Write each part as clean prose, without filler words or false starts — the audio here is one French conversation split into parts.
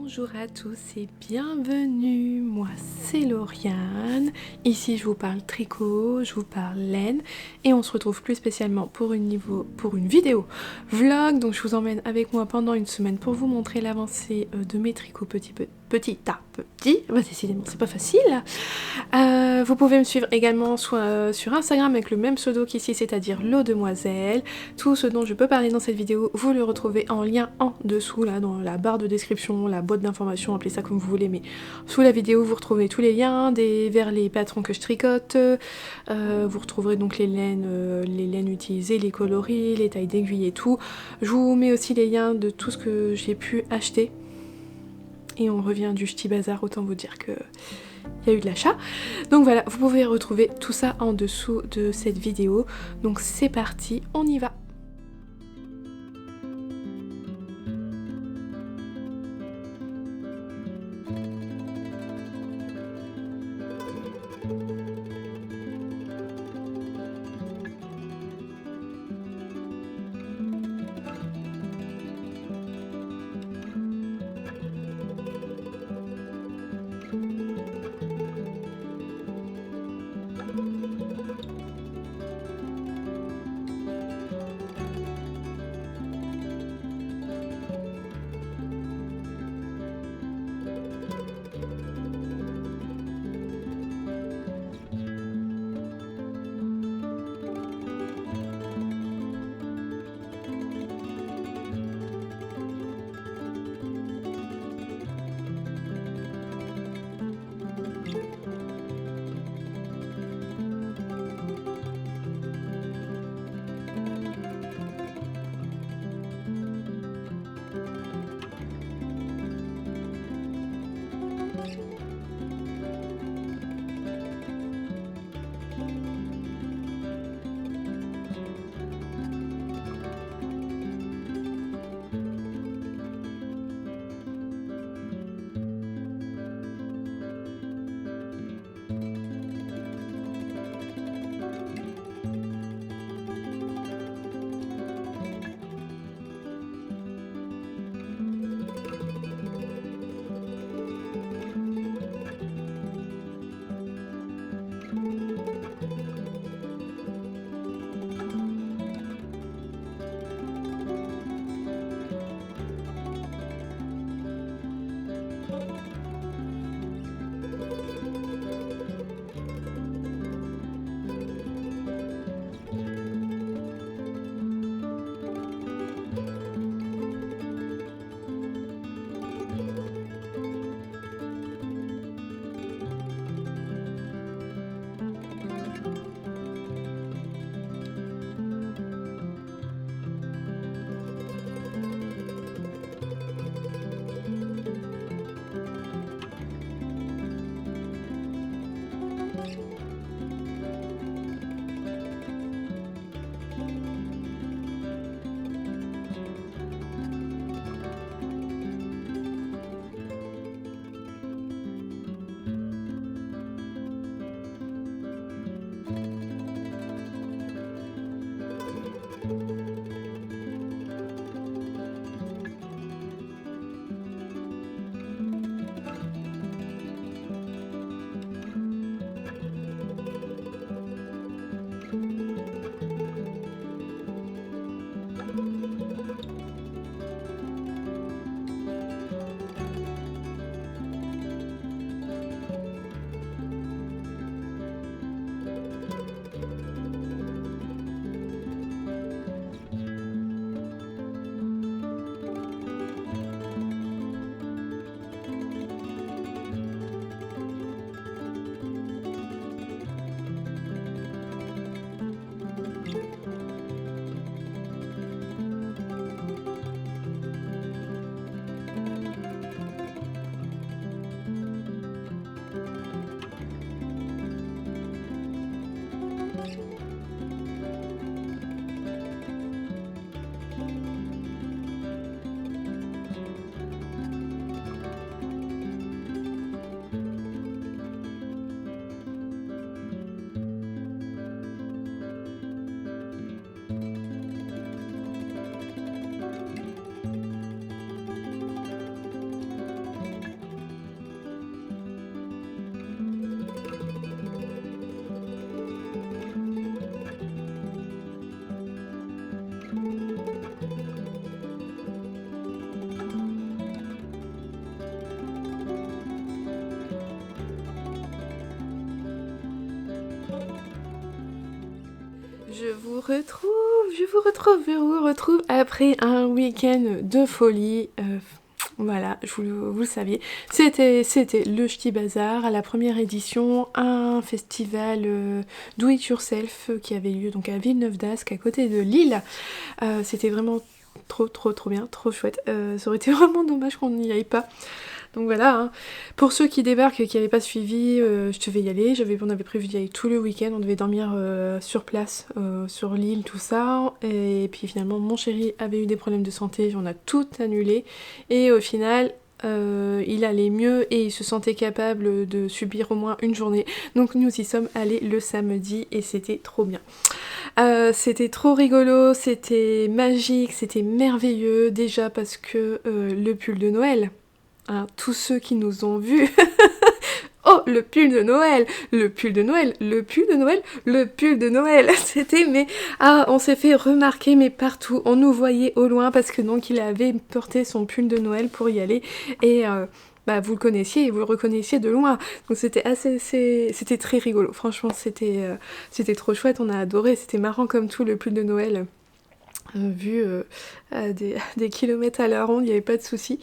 Bonjour à tous et bienvenue, moi c'est Lauriane, ici je vous parle tricot, je vous parle laine et on se retrouve plus spécialement pour une vidéo vlog. Donc je vous emmène avec moi pendant une semaine pour vous montrer l'avancée de mes tricots petit à petit. Bah, décidément c'est pas facile. Vous pouvez me suivre également soit sur Instagram avec le même pseudo qu'ici, c'est-à-dire Laudemoiselle. Tout ce dont je peux parler dans cette vidéo, vous le retrouvez en lien en dessous, là, dans la barre de description, la boîte d'informations, appelez ça comme vous voulez, mais sous la vidéo, vous retrouvez tous les liens vers les patrons que je tricote. Vous retrouverez donc les laines utilisées, les coloris, les tailles d'aiguille et tout. Je vous mets aussi les liens de tout ce que j'ai pu acheter. Et on revient du ch'ti bazar, autant vous dire que il y a eu de l'achat. Donc voilà, vous pouvez retrouver tout ça en dessous de cette vidéo. Donc c'est parti, on y va. je vous retrouve après un week-end de folie. Voilà, vous le saviez, c'était le Ch'ti Bazar à la première édition, un festival do it yourself qui avait lieu donc à Villeneuve d'Ascq, à côté de Lille. C'était vraiment trop bien, trop chouette. Ça aurait été vraiment dommage qu'on n'y aille pas. Donc voilà, hein. Pour ceux qui débarquent et qui n'avaient pas suivi, je devais y aller. On avait prévu d'y aller tout le week-end, on devait dormir sur place, sur l'île, tout ça. Et puis finalement, mon chéri avait eu des problèmes de santé, on a tout annulé. Et au final, il allait mieux et il se sentait capable de subir au moins une journée. Donc nous y sommes allés le samedi et c'était trop bien. C'était trop rigolo, c'était magique, c'était merveilleux. Déjà parce que le pull de Noël... Hein, tous ceux qui nous ont vus. Oh, le pull de Noël, le pull de Noël, le pull de Noël, le pull de Noël. C'était on s'est fait remarquer mais partout. On nous voyait au loin parce que donc il avait porté son pull de Noël pour y aller et vous le connaissiez et vous le reconnaissiez de loin. Donc c'était très rigolo. Franchement, c'était trop chouette. On a adoré. C'était marrant comme tout le pull de Noël. Vu à des kilomètres à la ronde, il n'y avait pas de souci.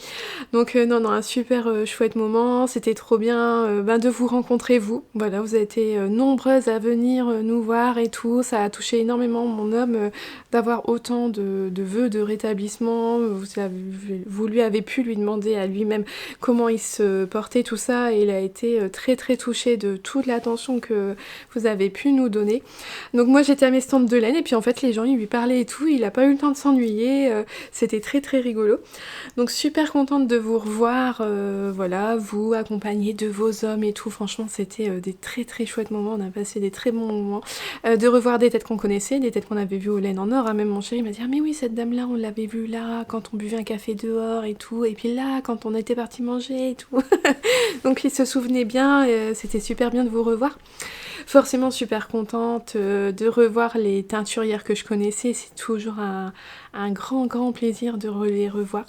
Donc non, un super chouette moment, c'était trop bien de vous rencontrer vous. Voilà, vous avez été nombreuses à venir nous voir et tout, ça a touché énormément mon homme d'avoir autant de vœux de rétablissement. Vous lui avez pu lui demander à lui-même comment il se portait, tout ça, et il a été très touché de toute l'attention que vous avez pu nous donner. Donc moi j'étais à mes stands de laine et puis en fait les gens ils lui parlaient et tout, il a pas eu le temps de s'ennuyer, c'était très rigolo. Donc super contente de vous revoir, voilà, vous accompagné de vos hommes et tout, franchement c'était des très chouettes moments, on a passé des très bons moments, de revoir des têtes qu'on connaissait, des têtes qu'on avait vues aux laines en or, hein. Même mon chéri m'a dit ah mais oui cette dame là on l'avait vue là quand on buvait un café dehors et tout, et puis là quand on était parti manger et tout. Donc il se souvenait bien, c'était super bien de vous revoir. Forcément super contente de revoir les teinturières que je connaissais, c'est toujours un grand plaisir de les revoir.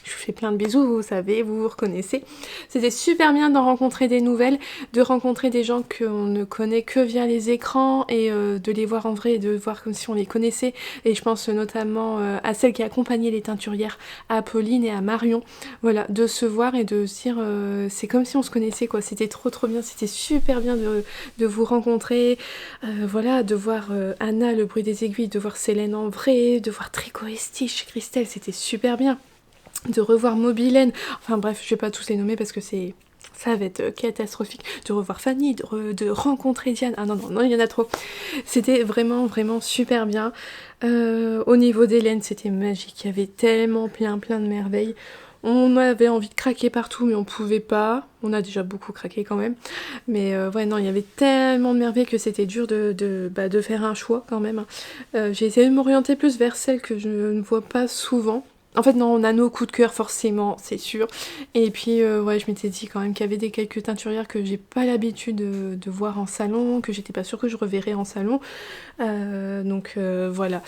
Je vous fais plein de bisous, vous savez, vous reconnaissez. C'était super bien d'en rencontrer des nouvelles, de rencontrer des gens qu'on ne connaît que via les écrans et de les voir en vrai et de voir comme si on les connaissait. Et je pense notamment à celle qui accompagnait les teinturières, à Pauline et à Marion. Voilà, de se voir et de se dire c'est comme si on se connaissait quoi. C'était trop bien, c'était super bien de vous rencontrer. Voilà, de voir Anna, le bruit des aiguilles, de voir Célène en vrai, de voir Tricot et Stitch chez Christelle, c'était super bien. De revoir Mobilène, enfin bref, je vais pas tous les nommer parce que ça va être catastrophique. De revoir Fanny, de rencontrer Diane, ah non, il y en a trop. C'était vraiment super bien. Au niveau d'Hélène, c'était magique, il y avait tellement plein de merveilles. On avait envie de craquer partout, mais on pouvait pas. On a déjà beaucoup craqué quand même. Mais ouais, non, il y avait tellement de merveilles que c'était dur de faire un choix quand même. J'ai essayé de m'orienter plus vers celles que je ne vois pas souvent. En fait non, on a nos coups de cœur forcément, c'est sûr. Et puis ouais, je m'étais dit quand même qu'il y avait quelques teinturières que j'ai pas l'habitude de voir en salon, que j'étais pas sûre que je reverrais en salon. Donc voilà.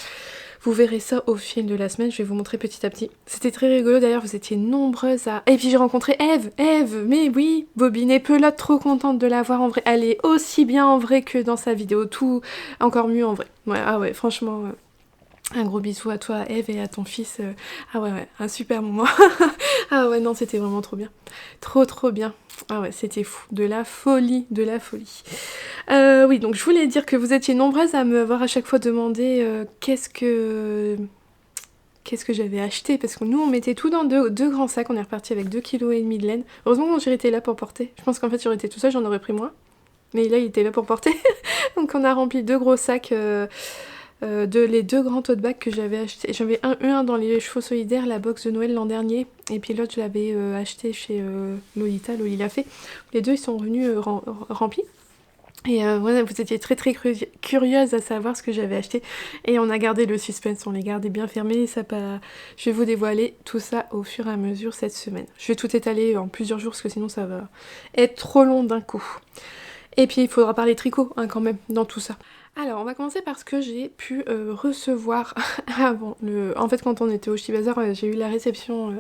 Vous verrez ça au fil de la semaine, je vais vous montrer petit à petit. C'était très rigolo d'ailleurs, vous étiez nombreuses à... Et puis j'ai rencontré Eve, mais oui, Bobine et Pelote, trop contente de la voir en vrai. Elle est aussi bien en vrai que dans sa vidéo, tout encore mieux en vrai. Ouais, ah ouais, franchement... Un gros bisou à toi, Eve, et à ton fils. Ah ouais, un super moment. Ah ouais, non, c'était vraiment trop bien. Trop bien. Ah ouais, c'était fou. De la folie. Oui, donc je voulais dire que vous étiez nombreuses à me avoir à chaque fois demandé qu'est-ce que j'avais acheté, parce que nous on mettait tout dans deux grands sacs, on est reparti avec 2,5 kg de laine. Heureusement quand j'aurais été là pour porter. Je pense qu'en fait j'aurais été tout seul, j'en aurais pris moins. Mais là il était là pour porter. Donc on a rempli 2 gros sacs... les 2 grands tote bags que j'avais acheté. J'avais un dans les chevaux solidaires, la box de Noël l'an dernier, et puis l'autre je l'avais acheté chez Lolita, Loli l'a fait. Les 2 ils sont revenus remplis. Et voilà, vous étiez très curieuse à savoir ce que j'avais acheté, et on a gardé le suspense, on les gardait bien fermés. Je vais vous dévoiler tout ça au fur et à mesure cette semaine. Je vais tout étaler en plusieurs jours parce que sinon ça va être trop long d'un coup. Et puis il faudra parler tricot hein, quand même dans tout ça. Alors on va commencer par ce que j'ai pu recevoir avant. En fait quand on était au Ch'ti Bazar, j'ai eu la réception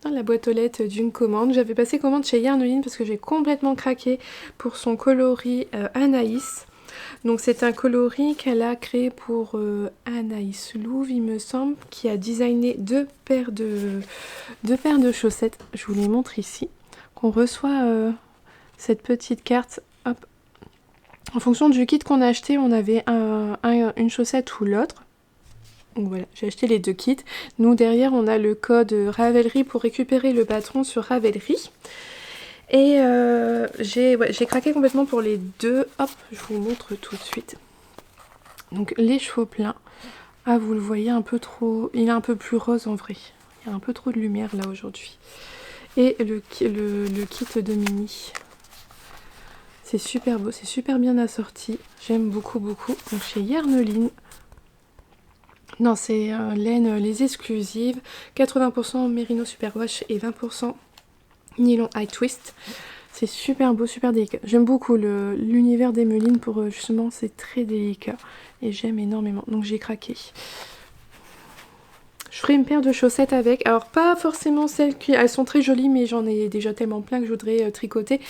dans la boîte aux lettres d'une commande. J'avais passé commande chez Yarnoline parce que j'ai complètement craqué pour son coloris Anaïs. Donc c'est un coloris qu'elle a créé pour Anaïs Louve, il me semble, qui a designé deux paires de chaussettes. Je vous les montre ici. Qu'on reçoit cette petite carte. Hop. En fonction du kit qu'on a acheté, on avait une chaussette ou l'autre. Donc voilà, j'ai acheté les deux kits. Nous derrière on a le code Ravelry pour récupérer le patron sur Ravelry. Et j'ai craqué complètement pour les deux. Hop, je vous montre tout de suite. Donc les cheveux pleins. Ah, vous le voyez un peu trop. Il est un peu plus rose en vrai. Il y a un peu trop de lumière là aujourd'hui. Et le kit de Mini. C'est super beau, c'est super bien assorti. J'aime beaucoup, beaucoup. Donc chez Yarneline. Non, c'est laine les exclusives. 80% Merino Superwash et 20% nylon high twist. C'est super beau, super délicat. J'aime beaucoup l'univers des Melines pour justement, c'est très délicat. Et j'aime énormément. Donc j'ai craqué. Je ferai une paire de chaussettes avec. Alors pas forcément celles qui... Elles sont très jolies mais j'en ai déjà tellement plein que je voudrais tricoter.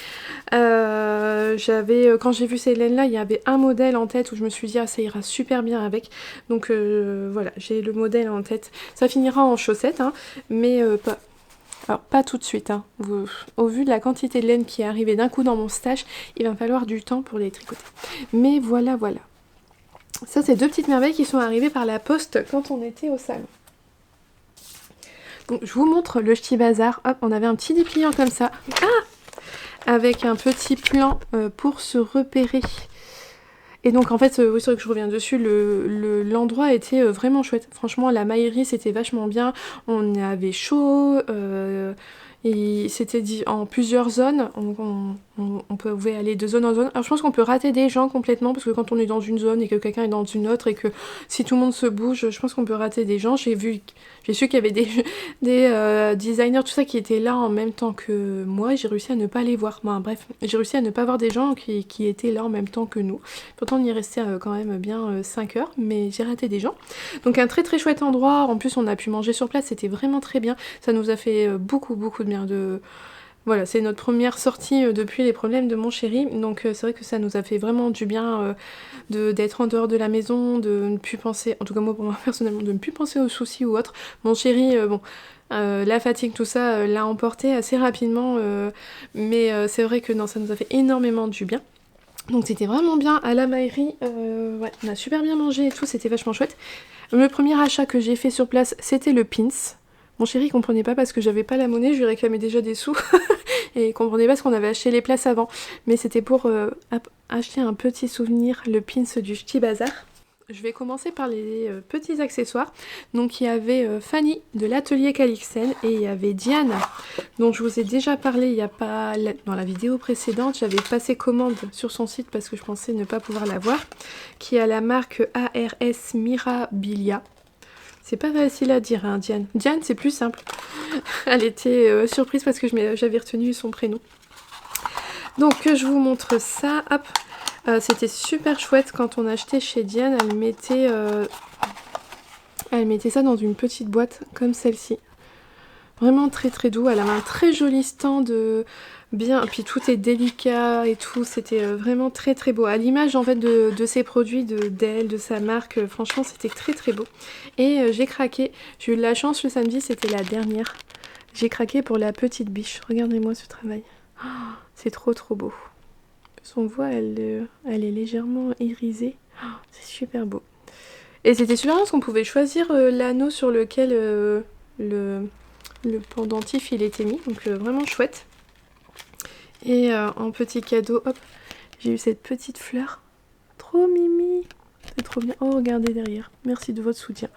Quand j'ai vu ces laines là, il y avait un modèle en tête où je me suis dit ah ça ira super bien avec. Donc voilà, j'ai le modèle en tête. Ça finira en chaussettes hein, mais pas... Alors pas tout de suite, hein. Au vu de la quantité de laine qui est arrivée d'un coup dans mon stash, il va me falloir du temps pour les tricoter. Mais voilà, voilà. Ça c'est deux petites merveilles qui sont arrivées par la poste quand on était au salon. Donc je vous montre le Ch'ti Bazar. Hop, on avait un petit dépliant comme ça. Ah, avec un petit plan pour se repérer. Et donc en fait, oui c'est vrai que je reviens dessus, l'endroit était vraiment chouette. Franchement la maillerie c'était vachement bien, on avait chaud, et c'était dit en plusieurs zones, on pouvait aller de zone en zone. Alors je pense qu'on peut rater des gens complètement parce que quand on est dans une zone et que quelqu'un est dans une autre et que si tout le monde se bouge, je pense qu'on peut rater des gens. J'ai su qu'il y avait des designers, tout ça qui étaient là en même temps que moi et j'ai réussi à ne pas les voir. Bon, bref, j'ai réussi à ne pas voir des gens qui étaient là en même temps que nous. Pourtant on y restait quand même bien 5 heures, mais j'ai raté des gens. Donc un très très chouette endroit, en plus on a pu manger sur place, c'était vraiment très bien. Ça nous a fait beaucoup de bien de... Voilà, c'est notre première sortie depuis les problèmes de mon chéri, donc c'est vrai que ça nous a fait vraiment du bien d'être en dehors de la maison, de ne plus penser, en tout cas moi pour moi personnellement, de ne plus penser aux soucis ou autre. Mon chéri, bon... la fatigue, tout ça, l'a emporté assez rapidement, mais c'est vrai que non, ça nous a fait énormément du bien. Donc c'était vraiment bien à la maillerie, ouais, on a super bien mangé et tout, c'était vachement chouette. Le premier achat que j'ai fait sur place, c'était le pins. Mon chéri comprenait pas parce que j'avais pas la monnaie, je lui réclamais déjà des sous. Et il comprenait pas parce qu'on avait acheté les places avant. Mais c'était pour acheter un petit souvenir, le pins du Ch'ti Bazar. Je vais commencer par les petits accessoires. Donc il y avait Fanny de l'atelier Calixen et il y avait Diane dont je vous ai déjà parlé il y a pas dans la vidéo précédente. J'avais passé commande sur son site parce que je pensais ne pas pouvoir la voir, qui a la marque ARS Mirabilia. C'est pas facile à dire hein, Diane. Diane c'est plus simple. Elle était surprise parce que j'avais retenu son prénom. Donc je vous montre ça. Hop. C'était super chouette quand on achetait chez Diane, elle mettait ça dans une petite boîte comme celle-ci. Vraiment très très doux, elle avait un très joli stand, bien, puis tout est délicat et tout, c'était vraiment très très beau. À l'image en fait de ses produits, d'elle, de sa marque, franchement c'était très très beau. Et j'ai craqué, j'ai eu de la chance le samedi, c'était la dernière. J'ai craqué pour la petite biche, regardez-moi ce travail. Oh, c'est trop trop beau. Son voix, elle est légèrement irisée. Oh, c'est super beau. Et c'était super bien parce qu'on pouvait choisir l'anneau sur lequel le pendentif il était mis. Donc vraiment chouette. Et en petit cadeau, hop, j'ai eu cette petite fleur. Trop mimi. C'est trop bien. Oh, regardez derrière. Merci de votre soutien.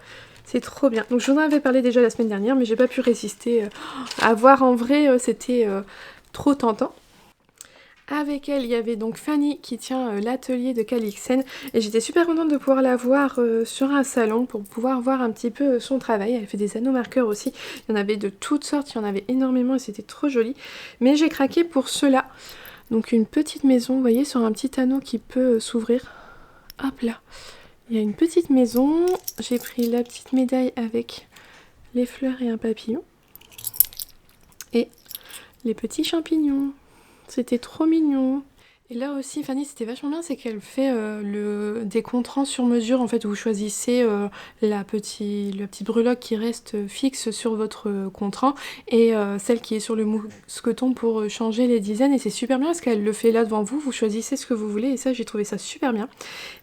C'est trop bien. Donc je vous en avais parlé déjà la semaine dernière, mais j'ai pas pu résister. À voir en vrai, c'était trop tentant. Avec elle, il y avait donc Fanny qui tient l'atelier de Calixen et j'étais super contente de pouvoir la voir sur un salon pour pouvoir voir un petit peu son travail. Elle fait des anneaux marqueurs aussi, il y en avait de toutes sortes, il y en avait énormément et c'était trop joli. Mais j'ai craqué pour cela. Donc une petite maison, vous voyez, sur un petit anneau qui peut s'ouvrir. Hop là, il y a une petite maison, j'ai pris la petite médaille avec les fleurs et un papillon. Et les petits champignons. C'était trop mignon. Et là aussi, Fanny, c'était vachement bien, c'est qu'elle fait des contrans sur mesure. En fait, vous choisissez la petite breloque qui reste fixe sur votre contrant et celle qui est sur le mousqueton pour changer les dizaines. Et c'est super bien parce qu'elle le fait là devant vous. Vous choisissez ce que vous voulez et ça, j'ai trouvé ça super bien.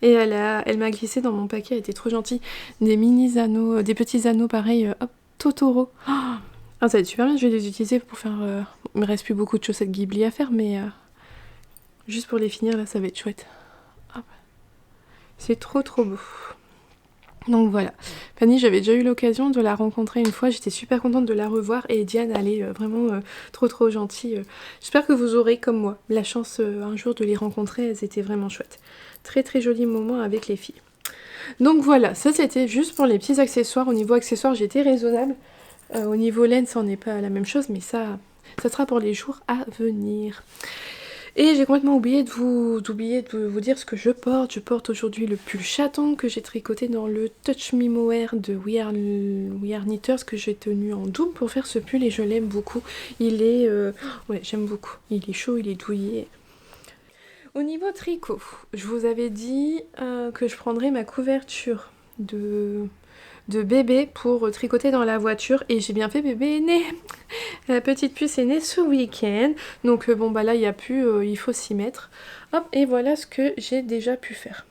Et elle m'a glissé dans mon paquet, elle était trop gentille. Des mini anneaux, des petits anneaux pareils, hop, Totoro. Ah, ça va être super bien, je vais les utiliser pour faire... il me reste plus beaucoup de chaussettes Ghibli à faire, mais... juste pour les finir, là, ça va être chouette. Hop. C'est trop trop beau. Donc voilà. Fanny, j'avais déjà eu l'occasion de la rencontrer une fois. J'étais super contente de la revoir. Et Diane, elle est vraiment trop trop gentille. J'espère que vous aurez, comme moi, la chance un jour de les rencontrer. Elles étaient vraiment chouettes. Très très joli moment avec les filles. Donc voilà, ça c'était juste pour les petits accessoires. Au niveau accessoires, j'étais raisonnable. Au niveau laine, ça n'est pas la même chose. Mais ça sera pour les jours à venir. Et j'ai complètement oublié de vous dire ce que je porte. Je porte aujourd'hui le pull chaton que j'ai tricoté dans le Touch Me Mohair de We Are Knitters que j'ai tenu en double pour faire ce pull et je l'aime beaucoup. Il est... ouais, j'aime beaucoup. Il est chaud, il est douillet. Au niveau tricot, je vous avais dit que je prendrais ma couverture de bébé pour tricoter dans la voiture et j'ai bien fait, bébé est né. La petite puce est née ce week-end, donc bon bah là il n'y a plus, il faut s'y mettre. Hop, et voilà ce que j'ai déjà pu faire.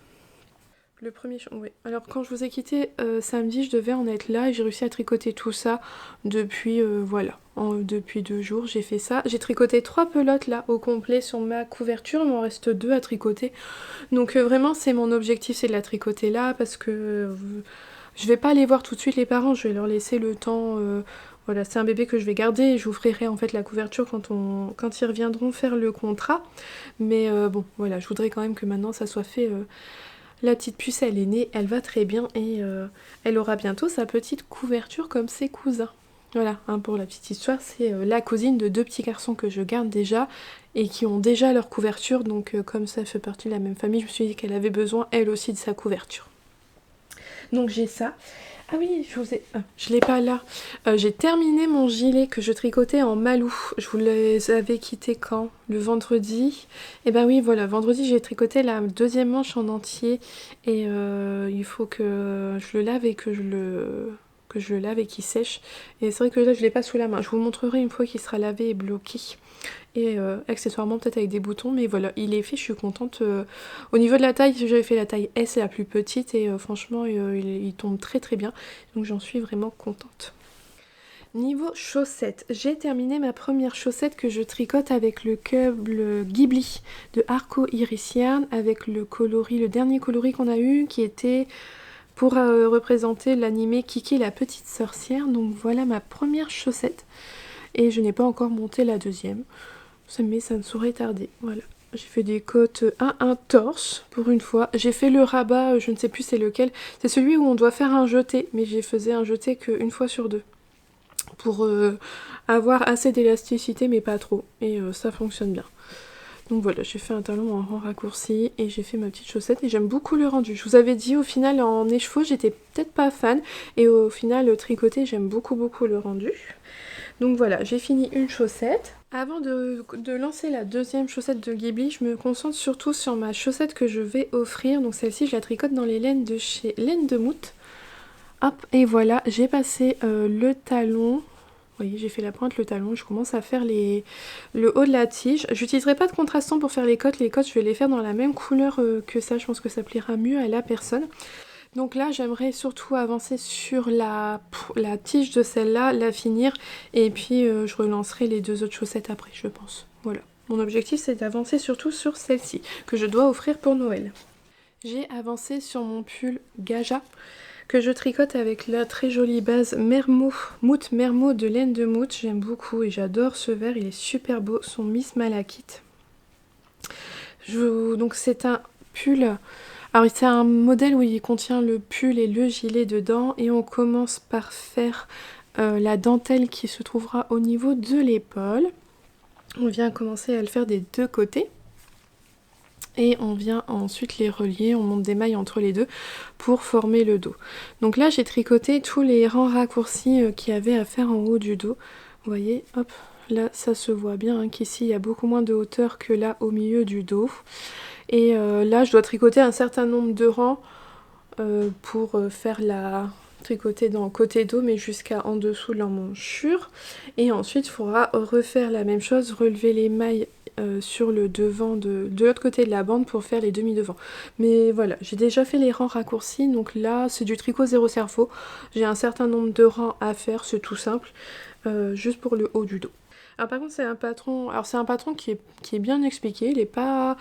Le premier... Oui. Alors quand je vous ai quitté samedi, je devais en être là et j'ai réussi à tricoter tout ça depuis, voilà, depuis 2 jours j'ai fait ça. J'ai tricoté 3 pelotes là au complet sur ma couverture, il m'en reste 2 à tricoter. Donc vraiment c'est mon objectif, c'est de la tricoter là parce que je vais pas aller voir tout de suite les parents, je vais leur laisser le temps... Voilà, c'est un bébé que je vais garder et j'ouvrirai en fait la couverture quand ils reviendront faire le contrat. Mais bon, voilà, je voudrais quand même que maintenant ça soit fait. La petite puce, elle est née, elle va très bien et elle aura bientôt sa petite couverture comme ses cousins. Voilà, hein, pour la petite histoire, c'est la cousine de 2 petits garçons que je garde déjà et qui ont déjà leur couverture. Donc comme ça fait partie de la même famille, je me suis dit qu'elle avait besoin elle aussi de sa couverture. Donc j'ai ça. Ah oui, je l'ai pas là. J'ai terminé mon gilet que je tricotais en malou. Je vous les avais quittés quand? Le vendredi. Et ben oui, voilà, vendredi j'ai tricoté la 2e manche en entier. Et il faut que je le lave et que je le lave et qu'il sèche. Et c'est vrai que là je l'ai pas sous la main. Je vous montrerai une fois qu'il sera lavé et bloqué. Et accessoirement peut-être avec des boutons, mais voilà, il est fait, je suis contente. Au niveau de la taille, j'avais fait la taille S, la plus petite, et franchement il tombe très très bien, donc j'en suis vraiment contente. Niveau chaussettes, j'ai terminé ma première chaussette que je tricote avec le câble Ghibli de Arco Iris Yarn, avec le dernier coloris qu'on a eu, qui était pour représenter l'animé Kiki la petite sorcière. Donc voilà ma première chaussette, et je n'ai pas encore monté la deuxième. Mais ça ne saurait tarder, voilà. J'ai fait des côtes à un torse pour une fois. J'ai fait le rabat, je ne sais plus c'est lequel. C'est celui où on doit faire un jeté, mais j'ai faisais un jeté qu'une fois sur 2. Pour avoir assez d'élasticité, mais pas trop. Et ça fonctionne bien. Donc voilà, j'ai fait un talon en rang raccourci et j'ai fait ma petite chaussette et j'aime beaucoup le rendu. Je vous avais dit au final en écheveau, j'étais peut-être pas fan. Et au final, tricoté, j'aime beaucoup beaucoup le rendu. Donc voilà, j'ai fini une chaussette. Avant de lancer la deuxième chaussette de Ghibli, je me concentre surtout sur ma chaussette que je vais offrir. Donc celle-ci, je la tricote dans les laines de chez Laine de Mout. Hop, et voilà, j'ai passé le talon. Vous voyez, j'ai fait la pointe, le talon. Je commence à faire le haut de la tige. J'utiliserai pas de contrastant pour faire les côtes. Les côtes, je vais les faire dans la même couleur que ça. Je pense que ça plaira mieux à la personne. Donc là, j'aimerais surtout avancer sur la tige de celle-là, la finir, et puis je relancerai les 2 autres chaussettes après, je pense. Voilà. Mon objectif, c'est d'avancer surtout sur celle-ci, que je dois offrir pour Noël. J'ai avancé sur mon pull Gaja, que je tricote avec la très jolie base Mout Mermo de Laine de Mout. J'aime beaucoup et j'adore ce vert, il est super beau, son Miss Malakite. Donc c'est un pull... Alors c'est un modèle où il contient le pull et le gilet dedans et on commence par faire la dentelle qui se trouvera au niveau de l'épaule. On vient commencer à le faire des 2 côtés et on vient ensuite les relier, on monte des mailles entre les deux pour former le dos. Donc là j'ai tricoté tous les rangs raccourcis qu'il y avait à faire en haut du dos. Vous voyez, hop, Là ça se voit bien hein, qu'ici il y a beaucoup moins de hauteur que là au milieu du dos. Et là je dois tricoter un certain nombre de rangs pour faire la tricoter dans le côté dos mais jusqu'à en dessous de l'emmanchure. Et ensuite il faudra refaire la même chose, relever les mailles sur le devant de l'autre côté de la bande pour faire les demi-devants. Mais voilà, j'ai déjà fait les rangs raccourcis, donc là c'est du tricot zéro cerveau. J'ai un certain nombre de rangs à faire, c'est tout simple, juste pour le haut du dos. Alors par contre c'est un patron, qui est bien expliqué, il est pas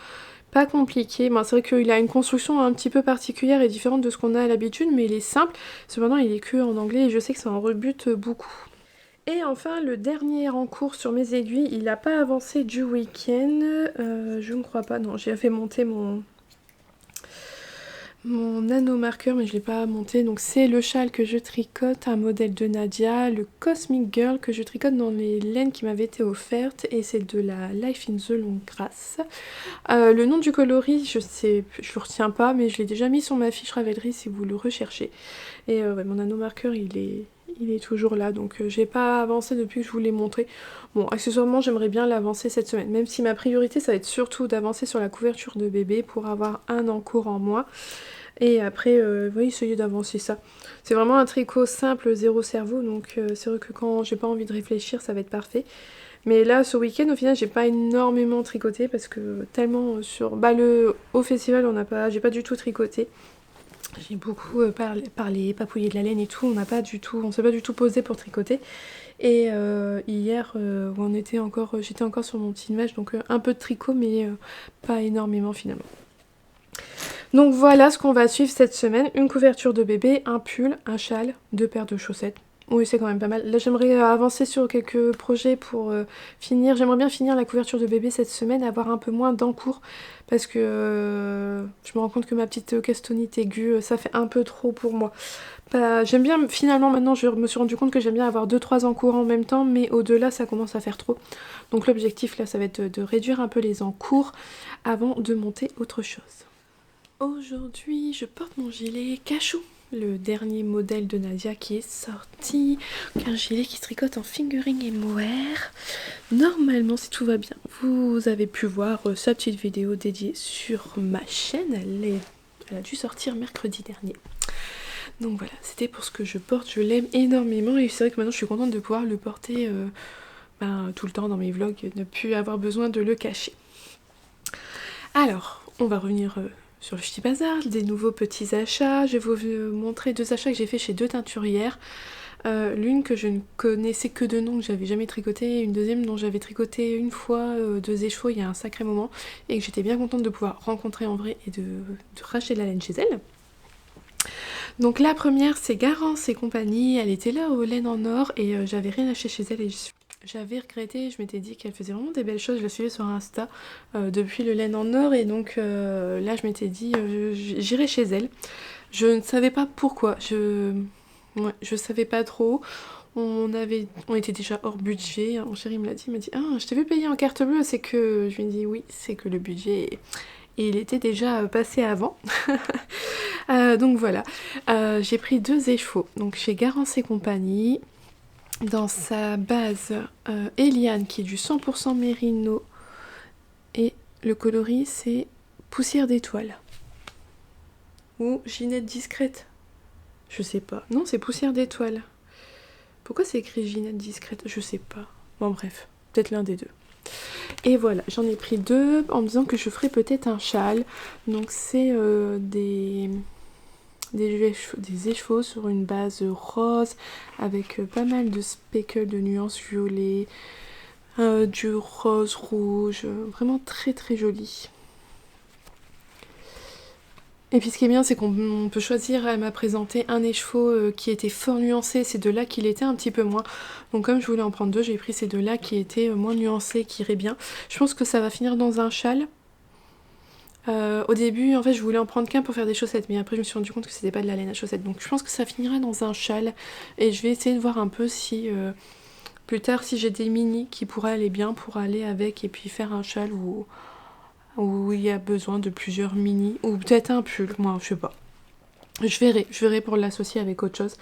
compliqué. Bon, c'est vrai qu'il a une construction un petit peu particulière et différente de ce qu'on a à l'habitude, mais il est simple. Cependant, il est que en anglais et je sais que ça en rebute beaucoup. Et enfin, le dernier en cours sur mes aiguilles, il n'a pas avancé du week-end. Je ne crois pas, non, j'ai fait monter mon nanomarqueur, mais je ne l'ai pas monté. Donc c'est le châle que je tricote, un modèle de Nadia, le Cosmic Girl que je tricote dans les laines qui m'avaient été offertes, et c'est de la Life in the Long Grass. Le nom du coloris, je le retiens pas, mais je l'ai déjà mis sur ma fiche Ravelry si vous le recherchez. Et ouais, mon nanomarqueur il est toujours là, donc j'ai pas avancé depuis que je vous l'ai montré. Bon, accessoirement j'aimerais bien l'avancer cette semaine, même si ma priorité ça va être surtout d'avancer sur la couverture de bébé pour avoir un en cours en moins. Et après, oui, essayer d'avancer ça. C'est vraiment un tricot simple, zéro cerveau, donc c'est vrai que quand j'ai pas envie de réfléchir, ça va être parfait. Mais là, ce week-end, au final, j'ai pas énormément tricoté parce que tellement sur... Bah, au festival, j'ai pas du tout tricoté. J'ai beaucoup parlé, papouillé de la laine et tout, on s'est pas du tout posé pour tricoter. Et hier, où j'étais encore sur mon petit nuage, donc un peu de tricot, mais pas énormément finalement. Donc voilà ce qu'on va suivre cette semaine, une couverture de bébé, un pull, un châle, 2 paires de chaussettes. Oui, c'est quand même pas mal. Là, j'aimerais avancer sur quelques projets pour finir. J'aimerais bien finir la couverture de bébé cette semaine, avoir un peu moins d'encours. Parce que je me rends compte que ma petite castonite aiguë, ça fait un peu trop pour moi. Bah, j'aime bien, finalement, maintenant, je me suis rendu compte que j'aime bien avoir 2-3 encours en même temps. Mais au-delà, ça commence à faire trop. Donc l'objectif, là, ça va être de réduire un peu les encours avant de monter autre chose. Aujourd'hui, je porte mon gilet cachou, le dernier modèle de Nadia qui est sorti. Un gilet qui se tricote en fingering et mohair. Normalement, si tout va bien, vous avez pu voir sa petite vidéo dédiée sur ma chaîne. Elle a dû sortir mercredi dernier. Donc voilà, c'était pour ce que je porte. Je l'aime énormément et c'est vrai que maintenant je suis contente de pouvoir le porter tout le temps dans mes vlogs, ne plus avoir besoin de le cacher. Alors, on va revenir... sur le petit bazar, des nouveaux petits achats. Je vais vous montrer 2 achats que j'ai fait chez 2 teinturières. L'une que je ne connaissais que de nom, que j'avais jamais tricoté, et une deuxième dont j'avais tricoté une fois 2 écheveaux il y a un sacré moment, et que j'étais bien contente de pouvoir rencontrer en vrai et de racheter de la laine chez elle. Donc la première c'est Garance et compagnie, elle était là aux laines en or et j'avais rien acheté chez elle et j'avais regretté, je m'étais dit qu'elle faisait vraiment des belles choses, je la suivais sur Insta depuis le laine en or et donc là je m'étais dit j'irai chez elle. Je ne savais pas pourquoi, je savais pas trop, on était déjà hors budget, mon chéri me l'a dit, il m'a dit « Ah, je t'ai vu payer en carte bleue, c'est que... » Je lui ai dit « Oui, c'est que le budget... » Et il était déjà passé avant. Donc voilà, j'ai pris 2 écheveaux, donc chez Garance et compagnie. Dans sa base Eliane qui est du 100% mérino et le coloris c'est poussière d'étoile ou Ginette discrète, je sais pas, non c'est poussière d'étoile. Pourquoi c'est écrit Ginette discrète, je sais pas, bon bref, peut-être l'un des deux. Et voilà, j'en ai pris 2 en me disant que je ferais peut-être un châle, donc c'est des écheveaux sur une base rose avec pas mal de speckles de nuances violet, du rose rouge, vraiment très très joli. Et puis ce qui est bien c'est qu'on peut choisir, elle m'a présenté un écheveau qui était fort nuancé, ces 2 là qui l'étaient un petit peu moins. Donc comme je voulais en prendre 2, j'ai pris ces 2 là qui étaient moins nuancés, qui iraient bien. Je pense que ça va finir dans un châle. Au début, en fait, je voulais en prendre qu'un pour faire des chaussettes, mais après je me suis rendu compte que c'était pas de la laine à chaussettes. Donc je pense que ça finira dans un châle. Et je vais essayer de voir un peu si, plus tard, si j'ai des mini qui pourraient aller bien pour aller avec et puis faire un châle où il y a besoin de plusieurs mini. Ou peut-être un pull, moi, je sais pas. Je verrai pour l'associer avec autre chose.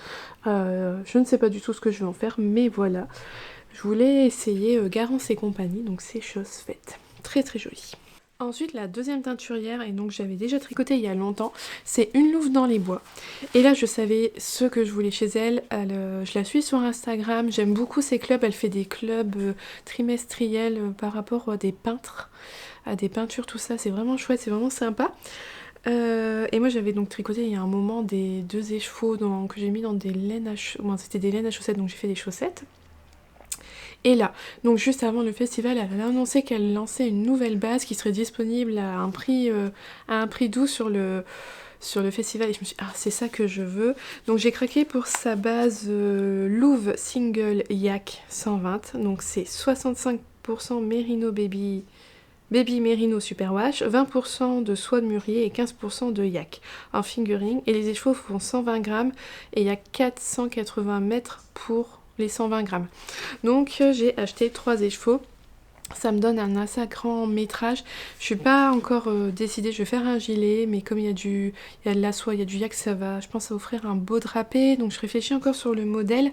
Je ne sais pas du tout ce que je vais en faire, mais voilà. Je voulais essayer Garance et compagnie, donc c'est chose faite. Très très joli. Ensuite, la deuxième teinturière, et donc j'avais déjà tricoté il y a longtemps, c'est Une Louve dans les bois. Et là, je savais ce que je voulais chez elle. Je la suis sur Instagram, j'aime beaucoup ses clubs. Elle fait des clubs trimestriels par rapport à des peintres, à des peintures, tout ça. C'est vraiment chouette, c'est vraiment sympa. Et moi, j'avais donc tricoté il y a un moment des 2 écheveaux que j'ai mis dans des laines à chaussettes. Bon, c'était des laines à chaussettes, donc j'ai fait des chaussettes. Et là, donc juste avant le festival, elle a annoncé qu'elle lançait une nouvelle base qui serait disponible à un prix doux sur le festival. Et je me suis dit, ah, c'est ça que je veux. Donc j'ai craqué pour sa base Louve Single Yak 120. Donc c'est 65% Merino Baby Merino Superwash, 20% de soie de mûrier et 15% de yak en fingering. Et les écheveaux font 120 grammes et il y a 480 mètres pour les 120 grammes. Donc j'ai acheté 3 écheveaux. Ça me donne un assez grand métrage. Je suis pas encore décidée, je vais faire un gilet, mais comme il y a de la soie, il y a du yak, ça va, je pense, ça va offrir un beau drapé. Donc je réfléchis encore sur le modèle.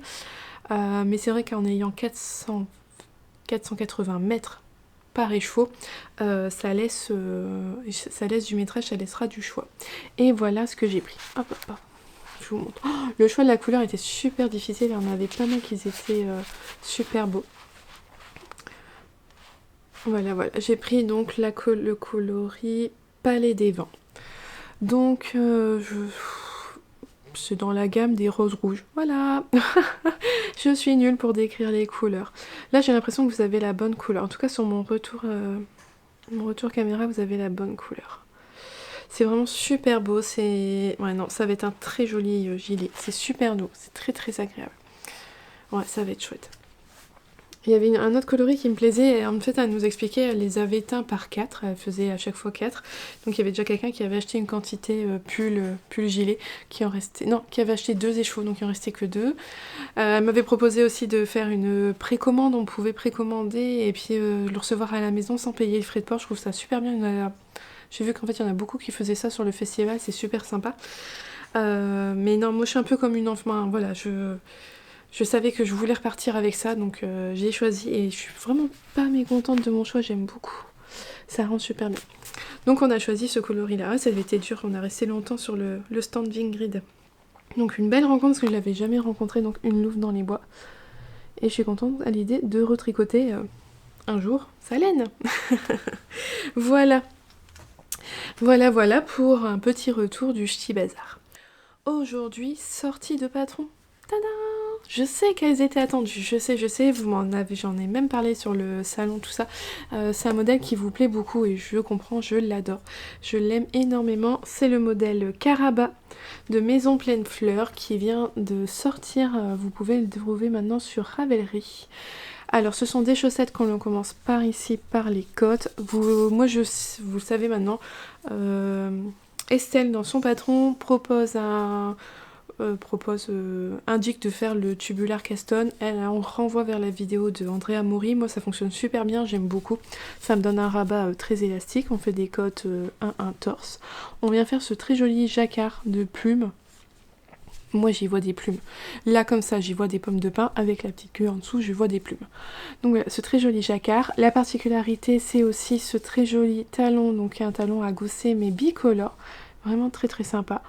Mais c'est vrai qu'en ayant 480 mètres par écheveau, ça laisse du métrage, ça laissera du choix. Et voilà ce que j'ai pris. Hop, hop, hop. Je vous montre. Oh, le choix de la couleur était super difficile, il y en avait pas mal qui étaient super beaux. Voilà, voilà. J'ai pris donc le coloris Palais des Vents. Donc, c'est dans la gamme des roses rouges. Voilà. Je suis nulle pour décrire les couleurs. Là, j'ai l'impression que vous avez la bonne couleur. En tout cas, sur mon retour caméra, vous avez la bonne couleur. C'est vraiment super beau. Ouais, non, ça va être un très joli gilet. C'est super doux. C'est très très agréable. Ouais, ça va être chouette. Il y avait un autre coloris qui me plaisait, et en fait elle nous expliquait, elle les avait teints par 4, elle faisait à chaque fois 4, donc il y avait déjà quelqu'un qui avait acheté une quantité pull gilet, qui avait acheté 2 écheveaux, donc il en restait que 2. Elle m'avait proposé aussi de faire une précommande, on pouvait précommander et puis le recevoir à la maison sans payer les frais de port. Je trouve ça super bien. J'ai vu qu'en fait il y en a beaucoup qui faisaient ça sur le festival, c'est super sympa. Mais non, moi je suis un peu comme une enfant, voilà, je savais que je voulais repartir avec ça, donc j'ai choisi et je suis vraiment pas mécontente de mon choix, j'aime beaucoup. Ça rend super bien. Donc on a choisi ce coloris-là, ça avait été dur, on a resté longtemps sur le stand Vingrid. Donc une belle rencontre parce que je l'avais jamais rencontrée, donc Une Louve dans les bois. Et je suis contente à l'idée de retricoter un jour sa laine. Voilà. Voilà pour un petit retour du Ch'ti Bazar. Aujourd'hui, sortie de patron. Tada! Je sais qu'elles étaient attendues, je sais, j'en ai même parlé sur le salon, tout ça. C'est un modèle qui vous plaît beaucoup et je comprends, je l'adore. Je l'aime énormément. C'est le modèle Caraba de Maison Pleine Fleurs qui vient de sortir. Vous pouvez le trouver maintenant sur Ravelry. Alors ce sont des chaussettes quand on commence par ici, par les côtes. Vous le savez maintenant, Estelle dans son patron indique de faire le tubular Caston. On renvoie vers la vidéo de Andrea Mori. Moi ça fonctionne super bien, j'aime beaucoup. Ça me donne un rabat très élastique. On fait des côtes 1-1 torse. On vient faire ce très joli jacquard de plumes. Moi j'y vois des plumes. Là comme ça j'y vois des pommes de pin avec la petite queue en dessous, je vois des plumes. Donc voilà, ce très joli jacquard. La particularité c'est aussi ce très joli talon, donc un talon à gousset mais bicolore. Vraiment très très sympa.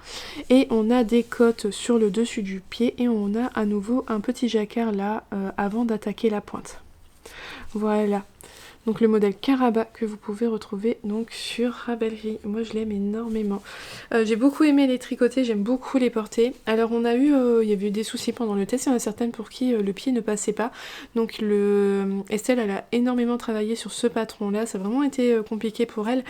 Et on a des côtes sur le dessus du pied et on a à nouveau un petit jacquard là avant d'attaquer la pointe. Voilà. Donc le modèle Caraba que vous pouvez retrouver donc sur Ravelry. Moi je l'aime énormément. J'ai beaucoup aimé les tricoter, j'aime beaucoup les porter. Alors il y avait eu des soucis pendant le test, il y en a certaines pour qui le pied ne passait pas. Donc Estelle elle a énormément travaillé sur ce patron là, ça a vraiment été compliqué pour elle.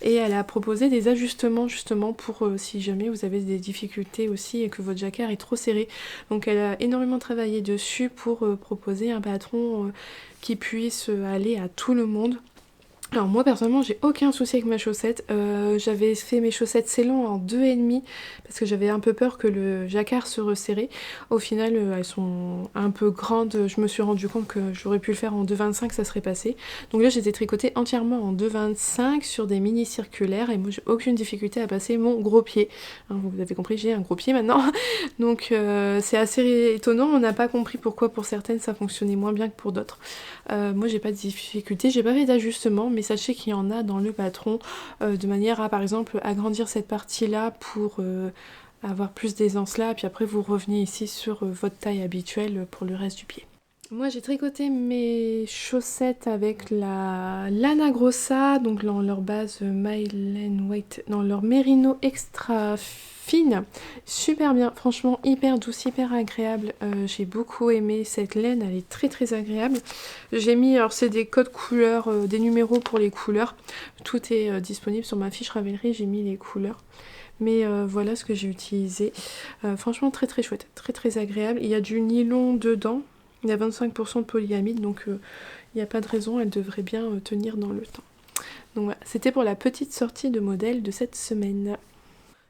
Et elle a proposé des ajustements justement pour si jamais vous avez des difficultés aussi et que votre jacquard est trop serré. Donc elle a énormément travaillé dessus pour proposer un patron qui puisse aller à tout le monde. Alors moi personnellement j'ai aucun souci avec ma chaussette, j'avais fait mes chaussettes Ceylan en 2,5 parce que j'avais un peu peur que le jacquard se resserrait. Au final elles sont un peu grandes, je me suis rendu compte que j'aurais pu le faire en 2,25, ça serait passé. Donc là j'ai tricotées entièrement en 2,25 sur des mini circulaires et moi j'ai aucune difficulté à passer mon gros pied. Hein, vous avez compris, j'ai un gros pied maintenant. Donc c'est assez étonnant, on n'a pas compris pourquoi pour certaines ça fonctionnait moins bien que pour d'autres. Moi j'ai pas de difficulté, j'ai pas fait d'ajustement, mais sachez qu'il y en a dans le patron de manière à par exemple agrandir cette partie là pour avoir plus d'aisance là, et puis après vous revenez ici sur votre taille habituelle pour le reste du pied. Moi j'ai tricoté mes chaussettes avec la Lana Grossa, donc dans leur base Mylen White, dans leur Merino extra fine, super bien, franchement hyper douce, hyper agréable, j'ai beaucoup aimé cette laine, elle est très très agréable. J'ai mis, alors c'est des codes couleurs, des numéros pour les couleurs, tout est disponible sur ma fiche Ravelry, j'ai mis les couleurs. Mais voilà ce que j'ai utilisé, franchement très très chouette, très très agréable, il y a du nylon dedans. Il y a 25% de polyamide, donc il n'y a pas de raison, elle devrait bien tenir dans le temps. Donc voilà, c'était pour la petite sortie de modèle de cette semaine.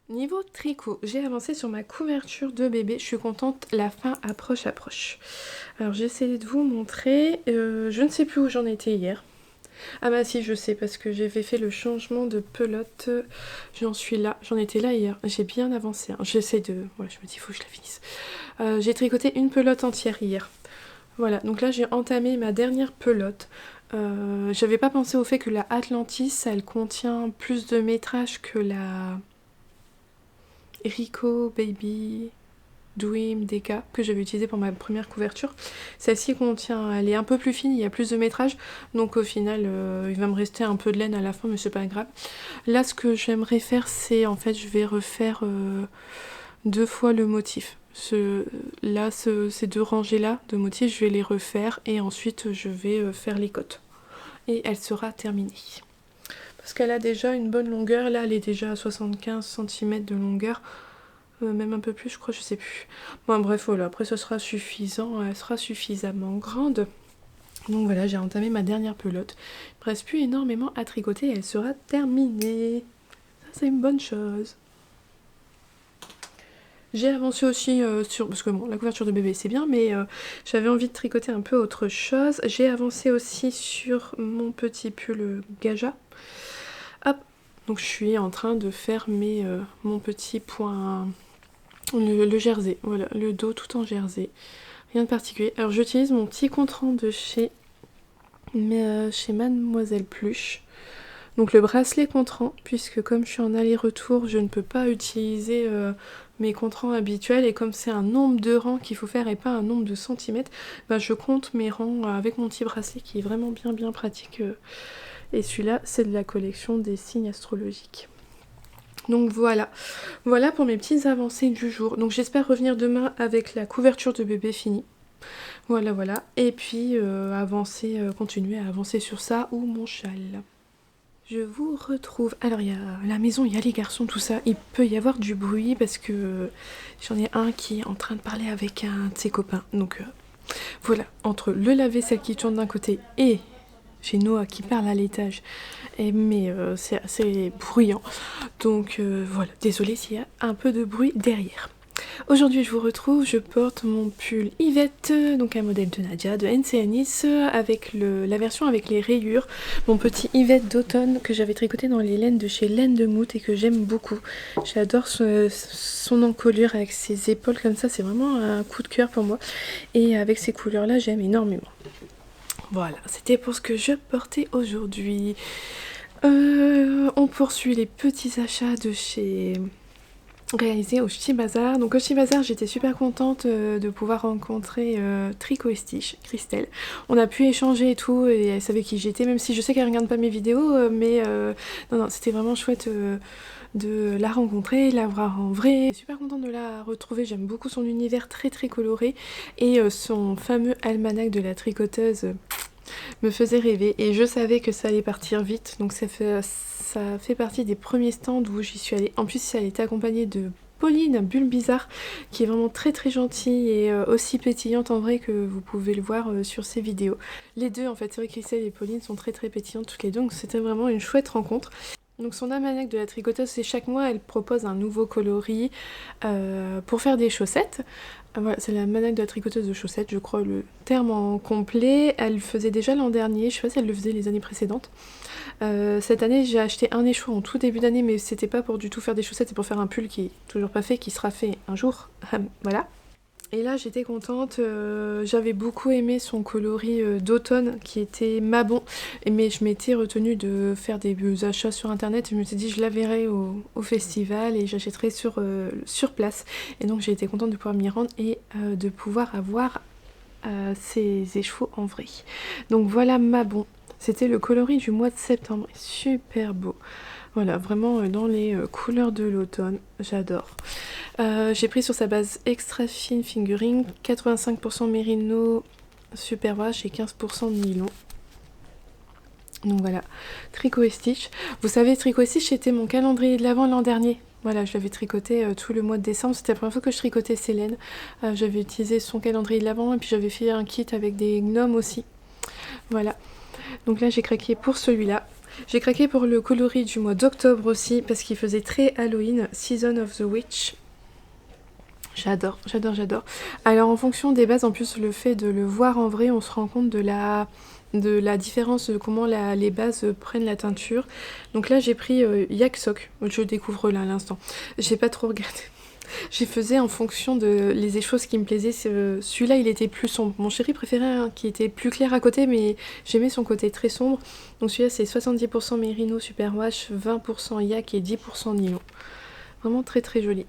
Niveau tricot, j'ai avancé sur ma couverture de bébé, je suis contente, la fin approche. Alors j'ai essayé de vous montrer, je ne sais plus où j'en étais hier. Ah bah si, je sais, parce que j'avais fait le changement de pelote, j'en suis là, j'en étais là hier, j'ai bien avancé, hein. J'essaie de... Voilà, je me dis, il faut que je la finisse. J'ai tricoté une pelote entière hier. Voilà, donc là j'ai entamé ma dernière pelote. J'avais pas pensé au fait que la Atlantis, elle contient plus de métrage que la Rico Baby Dream DK que j'avais utilisée pour ma première couverture. Celle-ci contient, elle est un peu plus fine, il y a plus de métrage, donc au final il va me rester un peu de laine à la fin, mais c'est pas grave. Là ce que j'aimerais faire, c'est en fait je vais refaire 2 fois le motif. Ces 2 rangées là de motifs, je vais les refaire et ensuite je vais faire les côtes et elle sera terminée parce qu'elle a déjà une bonne longueur. Là elle est déjà à 75 cm de longueur, même un peu plus je crois, je sais plus. Bon bref voilà, après ce sera suffisant, elle sera suffisamment grande. Donc voilà, j'ai entamé ma dernière pelote, il ne reste plus énormément à tricoter et elle sera terminée. Ça c'est une bonne chose. J'ai avancé aussi sur... Parce que bon, la couverture de bébé c'est bien, mais j'avais envie de tricoter un peu autre chose. J'ai avancé aussi sur mon petit pull Gaja. Hop, donc je suis en train de faire mon petit point... Le jersey, voilà, le dos tout en jersey. Rien de particulier. Alors j'utilise mon petit contrant de chez Mademoiselle Pluche. Donc le bracelet contrant, puisque comme je suis en aller-retour, je ne peux pas utiliser mes contrans habituels, et comme c'est un nombre de rangs qu'il faut faire et pas un nombre de centimètres, bah, je compte mes rangs avec mon petit bracelet qui est vraiment bien pratique. Et celui-là, c'est de la collection des signes astrologiques. Donc voilà pour mes petites avancées du jour. Donc j'espère revenir demain avec la couverture de bébé finie. Voilà. Et puis continuer à avancer sur ça ou mon châle. Je vous retrouve. Alors il y a la maison, il y a les garçons, tout ça. Il peut y avoir du bruit parce que j'en ai un qui est en train de parler avec un de ses copains. Donc voilà, entre le lave-vaisselle qui tourne d'un côté et j'ai Noah qui parle à l'étage. Mais c'est assez bruyant. Donc voilà, désolée s'il y a un peu de bruit derrière. Aujourd'hui je vous retrouve, je porte mon pull Yvette, donc un modèle de Nadia de NC Nice avec la version avec les rayures, mon petit Yvette d'automne que j'avais tricoté dans les laines de chez Laine de Mout et que j'aime beaucoup. J'adore son encolure avec ses épaules comme ça, c'est vraiment un coup de cœur pour moi et avec ces couleurs là j'aime énormément. Voilà, c'était pour ce que je portais aujourd'hui. On poursuit les petits achats de chez... réalisé au Ch'ti Bazar. Donc au Ch'ti Bazar j'étais super contente de pouvoir rencontrer Tricot et Stitch, Christelle. On a pu échanger et tout et elle savait qui j'étais, même si je sais qu'elle regarde pas mes vidéos, mais non c'était vraiment chouette de la rencontrer, la voir en vrai. Je suis super contente de la retrouver, j'aime beaucoup son univers très coloré et son fameux almanach de la tricoteuse me faisait rêver et je savais que ça allait partir vite, donc ça fait partie des premiers stands où j'y suis allée. En plus elle était accompagnée de Pauline, bulle bizarre, qui est vraiment très très gentille et aussi pétillante en vrai que vous pouvez le voir sur ses vidéos. Les deux en fait, c'est vrai qu'Ixel et Pauline sont très très pétillantes toutes les deux, donc c'était vraiment une chouette rencontre. Donc son almanach de la tricoteuse, c'est chaque mois elle propose un nouveau coloris pour faire des chaussettes. Voilà, c'est l'almanach de la tricoteuse de chaussettes, je crois le terme en complet. Elle le faisait déjà l'an dernier, je sais pas si elle le faisait les années précédentes. Cette année j'ai acheté un échoua en tout début d'année, mais c'était pas pour du tout faire des chaussettes, c'est pour faire un pull qui est toujours pas fait, qui sera fait un jour. Voilà. Et là j'étais contente, j'avais beaucoup aimé son coloris d'automne qui était Mabon, mais je m'étais retenue de faire des achats sur internet, je me suis dit je la verrai au festival et j'achèterai sur place. Et donc j'ai été contente de pouvoir m'y rendre et de pouvoir avoir ces échevaux en vrai. Donc voilà Mabon, c'était le coloris du mois de septembre, super beau. Voilà, vraiment dans les couleurs de l'automne, j'adore. J'ai pris sur sa base extra fine fingering, 85% mérino superwash et 15% nylon. Donc voilà, tricot et stitch. Vous savez, tricot et stitch c'était mon calendrier de l'avant l'an dernier. Voilà, je l'avais tricoté tout le mois de décembre, c'était la première fois que je tricotais Célène. J'avais utilisé son calendrier de l'avant et puis j'avais fait un kit avec des gnomes aussi. Voilà, donc là j'ai craqué pour celui-là. J'ai craqué pour le coloris du mois d'octobre aussi parce qu'il faisait très Halloween, Season of the Witch. J'adore, j'adore, j'adore. Alors en fonction des bases, en plus le fait de le voir en vrai, on se rend compte de la différence de comment les bases prennent la teinture. Donc là j'ai pris Yak Sok, je découvre là à l'instant. J'ai pas trop regardé. J'ai faisais en fonction de les échos qui me plaisaient. Celui-là il était plus sombre. Mon chéri préférait un qui était plus clair à côté, mais j'aimais son côté très sombre. Donc celui-là c'est 70% mérino superwash, 20% yak et 10% nylon. Vraiment très très joli.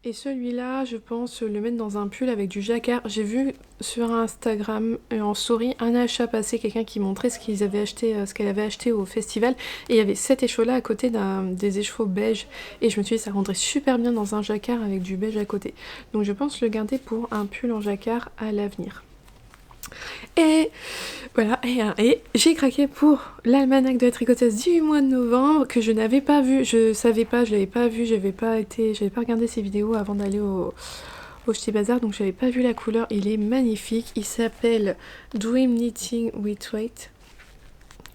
Et celui-là, je pense le mettre dans un pull avec du jacquard. J'ai vu sur Instagram en story un achat passé, quelqu'un qui montrait ce qu'elle avait acheté au festival. Et il y avait cet écheveau-là à côté des écheveaux beige. Et je me suis dit, ça rendrait super bien dans un jacquard avec du beige à côté. Donc je pense le garder pour un pull en jacquard à l'avenir. Et voilà, et j'ai craqué pour l'almanach de la tricoteuse du mois de novembre que je n'avais pas vu, je savais pas, je l'avais pas vu, j'avais pas regardé ses vidéos avant d'aller au Ch'ti Bazar, donc j'avais pas vu la couleur. Il est magnifique, il s'appelle Dream Knitting with Weight.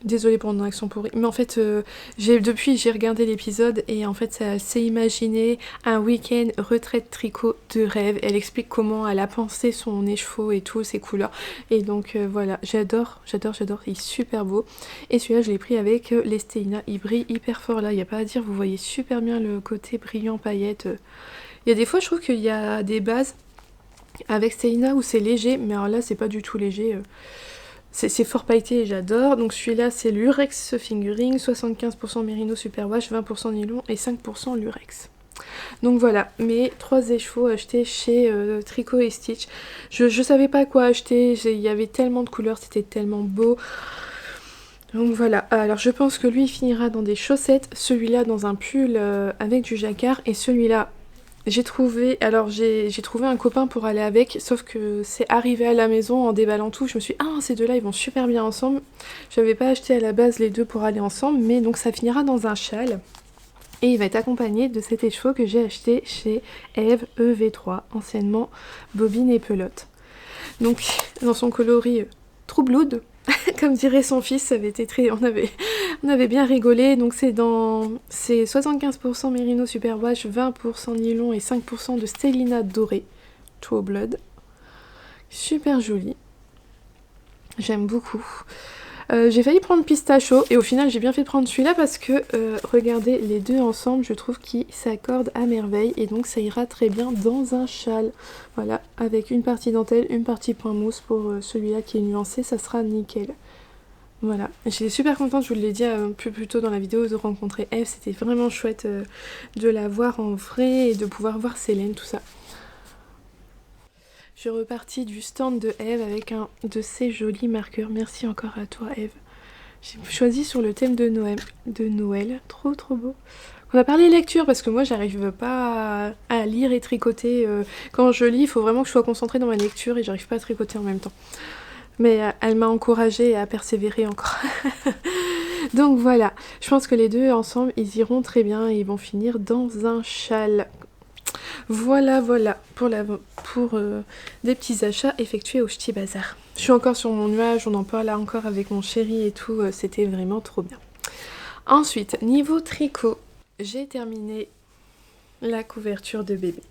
Désolée pour mon accent pourri, mais en fait depuis j'ai regardé l'épisode et en fait ça s'est imaginé un week-end retraite tricot de rêve. Elle explique comment elle a pensé son écheveau et tout, ses couleurs, et donc voilà, j'adore, j'adore, j'adore, il est super beau. Et celui-là je l'ai pris avec l'Esteina, il brille hyper fort là, il n'y a pas à dire, vous voyez super bien le côté brillant paillette. Il y a des fois je trouve qu'il y a des bases avec Steina où c'est léger, mais alors là c'est pas du tout léger. C'est fort pailleté et j'adore. Donc celui-là c'est l'Urex Fingering, 75% Merino Superwash, 20% nylon et 5% Lurex. Donc voilà, mes 3 écheveaux achetés chez Tricot et Stitch. Je savais pas quoi acheter, il y avait tellement de couleurs, c'était tellement beau. Donc voilà, alors je pense que lui il finira dans des chaussettes, celui-là dans un pull avec du jacquard, et celui-là j'ai trouvé un copain pour aller avec, sauf que c'est arrivé à la maison en déballant tout, je me suis dit, ah ces deux-là ils vont super bien ensemble. J'avais pas acheté à la base les deux pour aller ensemble, mais donc ça finira dans un châle. Et il va être accompagné de cet écheveau que j'ai acheté chez Eve EV3, anciennement Bobine et Pelote. Donc dans son coloris True Blood, comme dirait son fils, ça avait été on avait bien rigolé. Donc c'est 75% Merino Superwash, 20% nylon et 5% de Stellina doré, True Blood. Super joli, j'aime beaucoup. J'ai failli prendre Pistachio et au final j'ai bien fait de prendre celui-là parce que regardez les deux ensemble, je trouve qu'ils s'accordent à merveille et donc ça ira très bien dans un châle. Voilà, avec une partie dentelle, une partie point mousse pour celui-là qui est nuancé, ça sera nickel. Voilà, j'étais super contente, je vous l'ai dit un peu plus tôt dans la vidéo, de rencontrer Eve, c'était vraiment chouette de la voir en vrai et de pouvoir voir Célène, tout ça. Je suis repartie du stand de Eve avec un de ces jolis marqueurs. Merci encore à toi Eve. J'ai choisi sur le thème de Noël. Trop trop beau. On a parlé lecture parce que moi j'arrive pas à lire et tricoter. Quand je lis, il faut vraiment que je sois concentrée dans ma lecture et j'arrive pas à tricoter en même temps. Mais elle m'a encouragée à persévérer encore. Donc voilà, je pense que les deux ensemble, ils iront très bien et ils vont finir dans un châle. Voilà, voilà, pour des petits achats effectués au Ch'ti Bazar. Je suis encore sur mon nuage, on en parle encore avec mon chéri et tout, c'était vraiment trop bien. Ensuite, niveau tricot, j'ai terminé la couverture de bébé.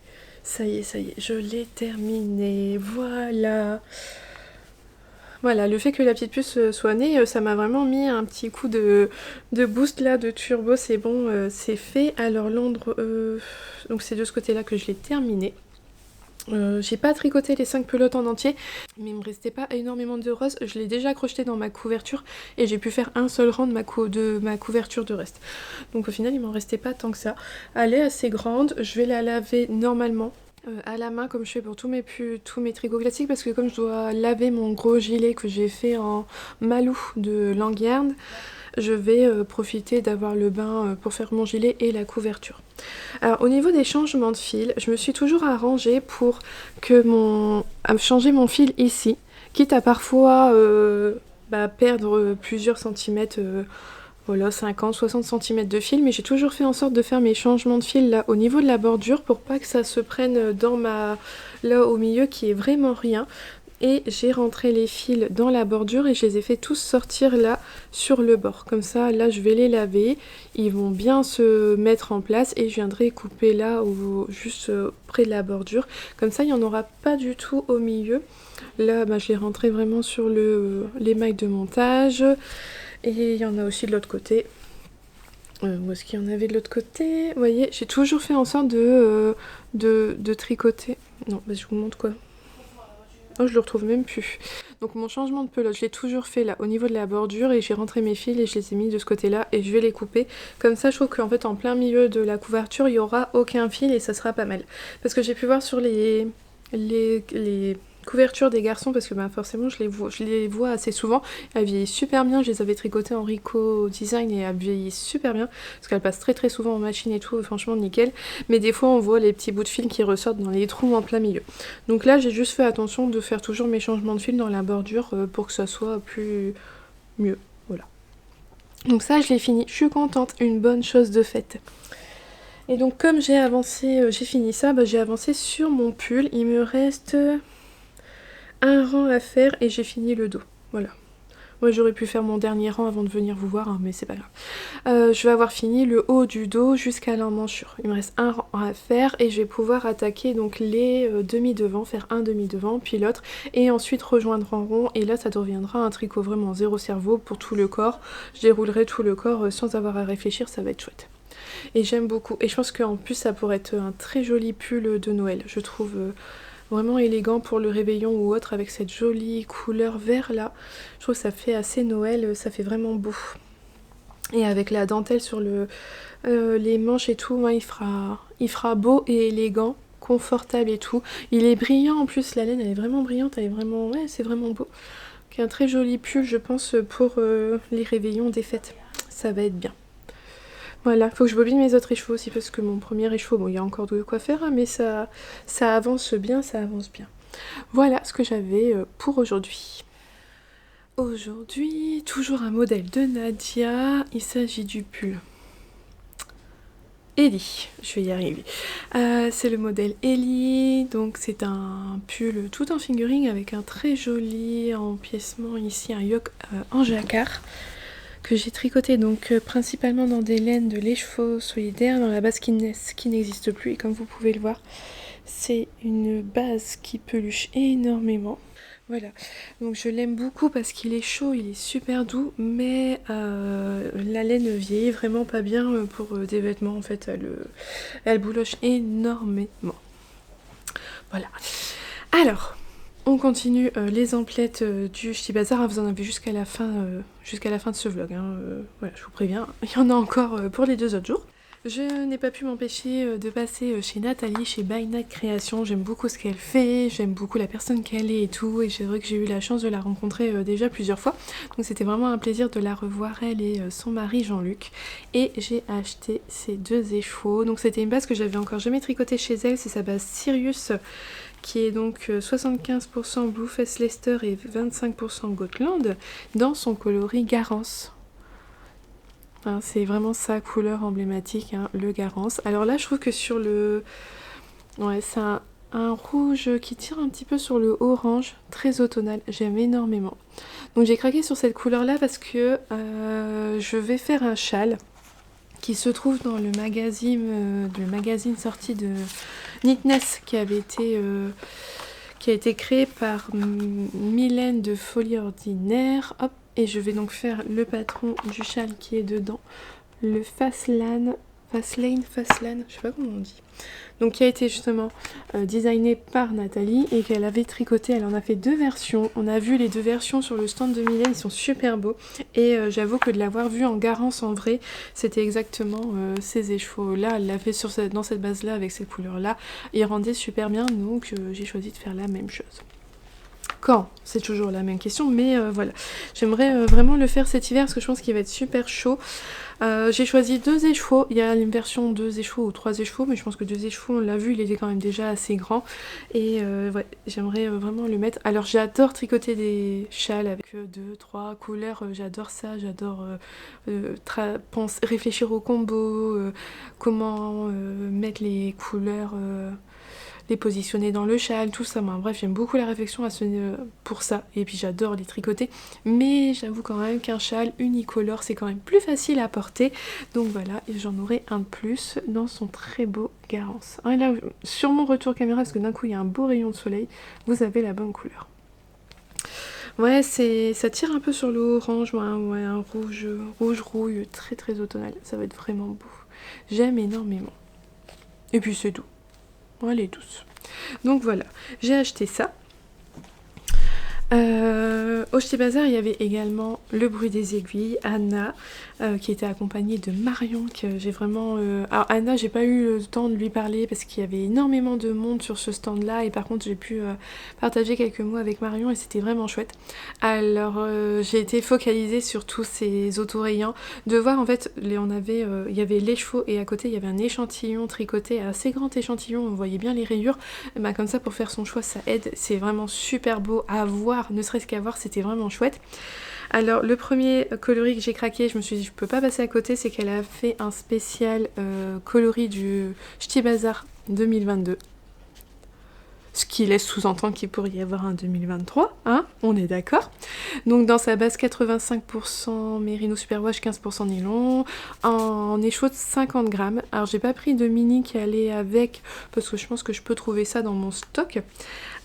Ça y est, je l'ai terminée, voilà. Voilà, le fait que la petite puce soit née, ça m'a vraiment mis un petit coup de boost là, de turbo, c'est bon, c'est fait. Alors Londres, donc c'est de ce côté-là que je l'ai terminé. J'ai pas tricoté les 5 pelotes en entier, mais il me restait pas énormément de roses. Je l'ai déjà crocheté dans ma couverture et j'ai pu faire un seul rang de ma couverture de reste. Donc au final, il m'en restait pas tant que ça. Elle est assez grande, je vais la laver normalement. À la main comme je fais pour tous mes tricots classiques parce que comme je dois laver mon gros gilet que j'ai fait en malou de Languerne, je vais profiter d'avoir le bain pour faire mon gilet et la couverture. Alors au niveau des changements de fil, je me suis toujours arrangée pour changer mon fil ici, quitte à parfois perdre plusieurs centimètres, voilà 50-60 cm de fil, mais j'ai toujours fait en sorte de faire mes changements de fil là au niveau de la bordure pour pas que ça se prenne là au milieu qui est vraiment rien. Et j'ai rentré les fils dans la bordure et je les ai fait tous sortir là sur le bord. Comme ça, là je vais les laver, ils vont bien se mettre en place et je viendrai couper là juste près de la bordure. Comme ça, il n'y en aura pas du tout au milieu. Là, je l'ai rentré vraiment sur les mailles de montage. Et il y en a aussi de l'autre côté. Où est-ce qu'il y en avait de l'autre côté? Vous voyez, j'ai toujours fait en sorte de tricoter. Non, je vous montre quoi. Oh, je le retrouve même plus. Donc mon changement de pelote, je l'ai toujours fait là, au niveau de la bordure, et j'ai rentré mes fils et je les ai mis de ce côté-là, et je vais les couper. Comme ça, je trouve qu'en fait, en plein milieu de la couverture, il n'y aura aucun fil, et ça sera pas mal. Parce que j'ai pu voir sur les couvertures des garçons, parce que forcément, je les vois assez souvent. Elles vieillissent super bien, je les avais tricotées en Rico Design, et elles vieillissent super bien, parce qu'elles passent très très souvent en machine et tout, franchement nickel. Mais des fois, on voit les petits bouts de fil qui ressortent dans les trous en plein milieu. Donc là, j'ai juste fait attention de faire toujours mes changements de fil dans la bordure pour que ça soit mieux. Voilà. Donc ça, je l'ai fini. Je suis contente. Une bonne chose de faite. Et donc, comme j'ai fini ça, j'ai avancé sur mon pull. Il me reste un rang à faire et j'ai fini le dos. Voilà. Moi j'aurais pu faire mon dernier rang avant de venir vous voir, hein, mais c'est pas grave. Je vais avoir fini le haut du dos jusqu'à l'emmanchure. Il me reste un rang à faire et je vais pouvoir attaquer donc les demi-devants, faire un demi-devant, puis l'autre, et ensuite rejoindre en rond. Et là ça deviendra un tricot vraiment zéro cerveau pour tout le corps. Je déroulerai tout le corps sans avoir à réfléchir, ça va être chouette. Et j'aime beaucoup. Et je pense qu'en plus ça pourrait être un très joli pull de Noël, je trouve... vraiment élégant pour le réveillon ou autre avec cette jolie couleur vert là. Je trouve que ça fait assez Noël, ça fait vraiment beau. Et avec la dentelle sur les manches et tout, il fera beau et élégant, confortable et tout. Il est brillant en plus, la laine elle est vraiment brillante, elle est vraiment... ouais, c'est vraiment beau. Donc, un très joli pull je pense pour les réveillons des fêtes. Ça va être bien. Voilà, faut que je bobine mes autres écheveaux aussi parce que mon premier écheveau, bon il y a encore de quoi faire, hein, mais ça avance bien, ça avance bien. Voilà ce que j'avais pour aujourd'hui. Aujourd'hui, toujours un modèle de Nadia, il s'agit du pull Ellie, je vais y arriver. C'est le modèle Ellie, donc c'est un pull tout en fingering avec un très joli empiècement ici, un yoke en jacquard. Que j'ai tricoté donc principalement dans des laines de l'écheveau solidaire, dans la base qui n'existe plus, et comme vous pouvez le voir, c'est une base qui peluche énormément. Voilà, donc je l'aime beaucoup parce qu'il est chaud, il est super doux, mais la laine vieillit vraiment pas bien pour des vêtements, en fait, elle bouloche énormément. Voilà. Alors... on continue les emplettes du Ch'ti Bazar, vous en avez jusqu'à la fin de ce vlog, hein. Voilà, je vous préviens, il y en a encore pour les 2 autres jours. Je n'ai pas pu m'empêcher de passer chez Nathalie, chez By Night Création. J'aime beaucoup ce qu'elle fait, j'aime beaucoup la personne qu'elle est et tout, et c'est vrai que j'ai eu la chance de la rencontrer déjà plusieurs fois. Donc c'était vraiment un plaisir de la revoir, elle et son mari Jean-Luc. Et j'ai acheté ces 2 écheveaux. Donc c'était une base que j'avais encore jamais tricotée chez elle, c'est sa base Sirius, qui est donc 75% Blueface Leicester et 25% Gotland, dans son coloris Garance. Hein, c'est vraiment sa couleur emblématique, hein, le Garance. Alors là, je trouve que sur Ouais, c'est un rouge qui tire un petit peu sur le orange, très automnal, j'aime énormément. Donc j'ai craqué sur cette couleur là parce que je vais faire un châle qui se trouve dans le magazine sorti de Knitness qui a été créé par Mylène de Folie Ordinaire. Hop, et je vais donc faire le patron du châle qui est dedans, le Fastlane, je sais pas comment on dit. Donc qui a été justement designé par Nathalie et qu'elle avait tricoté. Elle en a fait 2 versions. On a vu les 2 versions sur le stand de Mylène, ils sont super beaux. Et j'avoue que de l'avoir vu en Garance en vrai, c'était exactement ces écheveaux-là. Elle l'a fait dans cette base-là avec ces couleurs-là. Il rendait super bien, donc j'ai choisi de faire la même chose. Quand? C'est toujours la même question, mais voilà. J'aimerais vraiment le faire cet hiver parce que je pense qu'il va être super chaud. J'ai choisi 2 écheveaux. Il y a une version 2 écheveaux ou 3 écheveaux, mais je pense que 2 écheveaux, on l'a vu, il était quand même déjà assez grand. Et ouais, j'aimerais vraiment le mettre. Alors j'adore tricoter des châles avec 2, 3 couleurs. J'adore ça. J'adore réfléchir au combo, comment mettre les couleurs, les positionner dans le châle, tout ça. Ben, bref, j'aime beaucoup la réflexion pour ça. Et puis j'adore les tricoter. Mais j'avoue quand même qu'un châle unicolore, c'est quand même plus facile à porter. Donc voilà, et j'en aurai un de plus dans son très beau Garance. Et là, sur mon retour caméra, parce que d'un coup, il y a un beau rayon de soleil, vous avez la bonne couleur. Ouais, ça tire un peu sur le orange, ouais, un rouge rouille, très très automnal. Ça va être vraiment beau. J'aime énormément. Et puis c'est doux. Bon, elle est douce. Donc voilà, j'ai acheté ça. Au Ch'ti Bazar, il y avait également Le Bruit des Aiguilles, Anna, qui était accompagnée de Marion, que j'ai vraiment... Alors Anna, j'ai pas eu le temps de lui parler parce qu'il y avait énormément de monde sur ce stand-là, et par contre j'ai pu partager quelques mots avec Marion et c'était vraiment chouette. Alors j'ai été focalisée sur tous ces autorayants, de voir en fait, il y avait les chevaux et à côté il y avait un échantillon tricoté, assez grand échantillon, on voyait bien les rayures. Bah, comme ça pour faire son choix ça aide, c'est vraiment super beau à voir, ne serait-ce qu'à voir, c'était vraiment chouette. Alors le premier coloris que j'ai craqué, je me suis dit je peux pas passer à côté, c'est qu'elle a fait un spécial coloris du Ch'ti Bazar 2022. Ce qui laisse sous-entendre qu'il pourrait y avoir un 2023, hein, on est d'accord. Donc dans sa base 85% Merino Superwash, 15% nylon, en écheveau de 50 grammes. Alors j'ai pas pris de mini qui allait avec, parce que je pense que je peux trouver ça dans mon stock.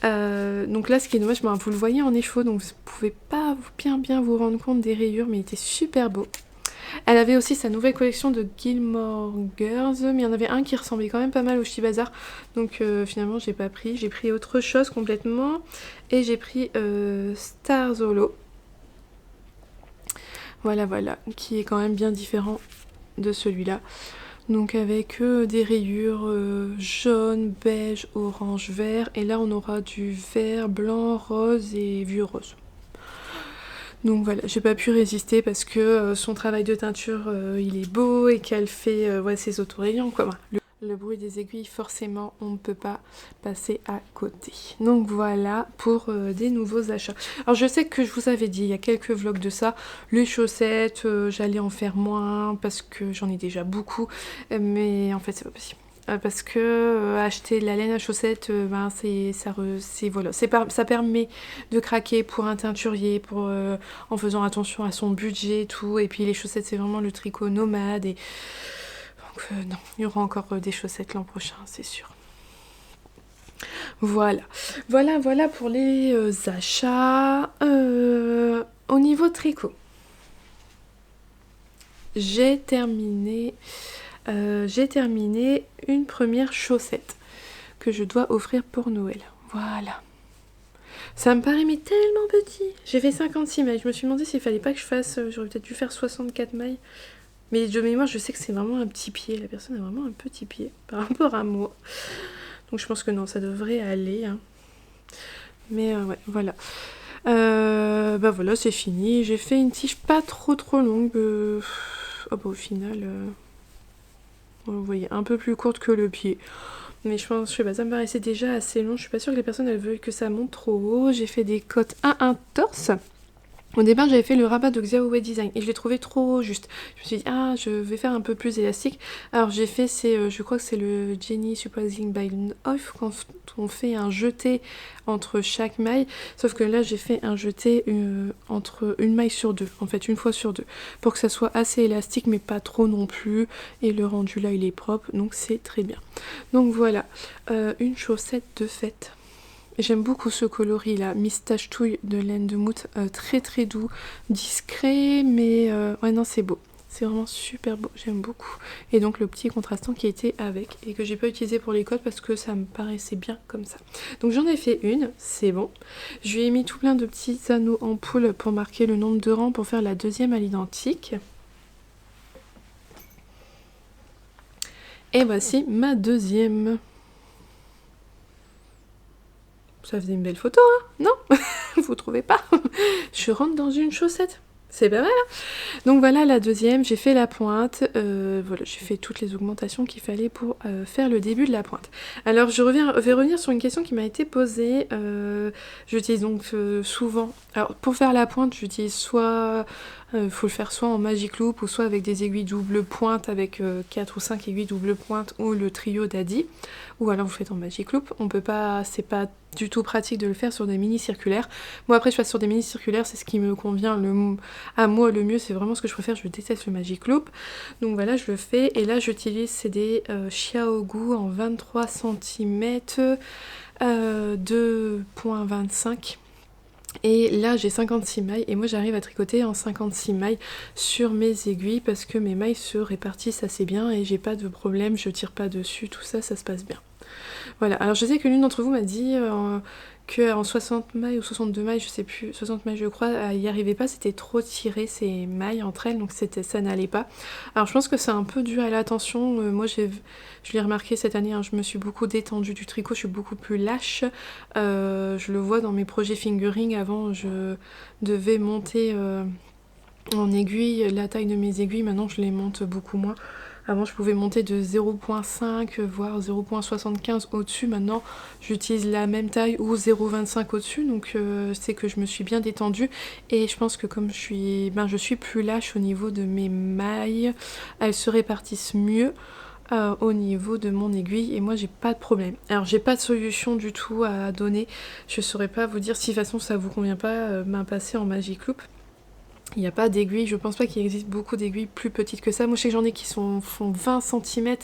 Donc là ce qui est dommage, vous le voyez en écheveau, donc vous pouvez pas bien vous rendre compte des rayures, mais il était super beau. Elle avait aussi sa nouvelle collection de Gilmore Girls, mais il y en avait un qui ressemblait quand même pas mal au Ch'ti Bazar. Donc finalement j'ai pas pris, j'ai pris autre chose complètement. Et j'ai pris Star Zolo. Voilà, qui est quand même bien différent de celui-là. Donc avec des rayures jaune, beige, orange, vert. Et là on aura du vert, blanc, rose et vieux rose. Donc voilà, j'ai pas pu résister parce que son travail de teinture il est beau et qu'elle fait ses autorayants quoi. Voilà. Le bruit des aiguilles, forcément, on ne peut pas passer à côté. Donc voilà pour des nouveaux achats. Alors je sais que je vous avais dit, il y a quelques vlogs de ça, les chaussettes, j'allais en faire moins parce que j'en ai déjà beaucoup, mais en fait c'est pas possible. Parce que acheter de la laine à chaussettes, ça permet de craquer pour un teinturier, en faisant attention à son budget et tout. Et puis les chaussettes, c'est vraiment le tricot nomade. Et donc non, il y aura encore des chaussettes l'an prochain, c'est sûr. Voilà pour les achats. Au niveau tricot, j'ai terminé une première chaussette que je dois offrir pour Noël. Voilà. Ça me paraît mais tellement petit. J'ai fait 56 mailles. Je me suis demandé s'il fallait pas que je fasse... J'aurais peut-être dû faire 64 mailles. Mais de mémoire, je sais que c'est vraiment un petit pied. La personne a vraiment un petit pied par rapport à moi. Donc je pense que non, ça devrait aller. Hein. Mais ouais, voilà. Voilà, c'est fini. J'ai fait une tige pas trop longue. Au final... vous voyez, un peu plus courte que le pied. Mais je sais pas, ça me paraissait déjà assez long. Je suis pas sûre que les personnes elles veulent que ça monte trop haut. J'ai fait des côtes à un torse. Au départ j'avais fait le rabat de Xiaowei Design et je l'ai trouvé trop juste. Je me suis dit ah je vais faire un peu plus élastique. Alors j'ai fait je crois que c'est le Jenny Surprising by Off quand on fait un jeté entre chaque maille. Sauf que là j'ai fait un jeté entre une maille sur deux, en fait une fois sur deux. Pour que ça soit assez élastique mais pas trop non plus. Et le rendu là il est propre donc c'est très bien. Donc voilà, une chaussette de fête. J'aime beaucoup ce coloris là, Mistache Touille de laine de Mout, très très doux, discret, mais ouais non c'est beau. C'est vraiment super beau, j'aime beaucoup. Et donc le petit contrastant qui était avec et que j'ai pas utilisé pour les codes parce que ça me paraissait bien comme ça. Donc j'en ai fait une, c'est bon. Je lui ai mis tout plein de petits anneaux en poule pour marquer le nombre de rangs pour faire la deuxième à l'identique. Et voici ma deuxième. Ça faisait une belle photo, hein? Non? Vous trouvez pas? Je rentre dans une chaussette. C'est pas mal, hein? Donc voilà la deuxième, j'ai fait la pointe, voilà, j'ai fait toutes les augmentations qu'il fallait pour faire le début de la pointe. Alors je vais revenir sur une question qui m'a été posée, j'utilise donc souvent, alors pour faire la pointe j'utilise soit, faut le faire soit en Magic Loop ou soit avec des aiguilles double pointe avec 4 ou 5 aiguilles double pointe ou le trio d'Adi, ou alors vous faites en Magic Loop, on peut pas, c'est pas du tout pratique de le faire sur des mini circulaires. Moi après je passe sur des mini circulaires, c'est ce qui me convient à moi le mieux, c'est vraiment ce que je préfère, je déteste le Magic Loop. Donc voilà, je le fais et là j'utilise c'est des Xiaogu en 23 cm 2,25. Et là j'ai 56 mailles et moi j'arrive à tricoter en 56 mailles sur mes aiguilles parce que mes mailles se répartissent assez bien et j'ai pas de problème, je tire pas dessus, tout ça, ça se passe bien. Voilà, alors je sais que l'une d'entre vous m'a dit qu'en 60 mailles ou 62 mailles, je sais plus, 60 mailles je crois, elle y arrivait pas, c'était trop tiré ces mailles entre elles, donc ça n'allait pas. Alors je pense que c'est un peu dû à la tension, moi je l'ai remarqué cette année, hein, je me suis beaucoup détendue du tricot, je suis beaucoup plus lâche, je le vois dans mes projets fingering, avant je devais monter en aiguille la taille de mes aiguilles, maintenant je les monte beaucoup moins. Avant je pouvais monter de 0,5 voire 0,75 au-dessus, maintenant j'utilise la même taille ou 0,25 au-dessus, donc c'est que je me suis bien détendue et je pense que comme je suis plus lâche au niveau de mes mailles, elles se répartissent mieux au niveau de mon aiguille et moi j'ai pas de problème. Alors j'ai pas de solution du tout à donner, je saurais pas vous dire si de toute façon ça vous convient pas, passer en Magic Loop. Il n'y a pas d'aiguilles, je pense pas qu'il existe beaucoup d'aiguilles plus petites que ça. Moi je sais que j'en ai qui font 20 cm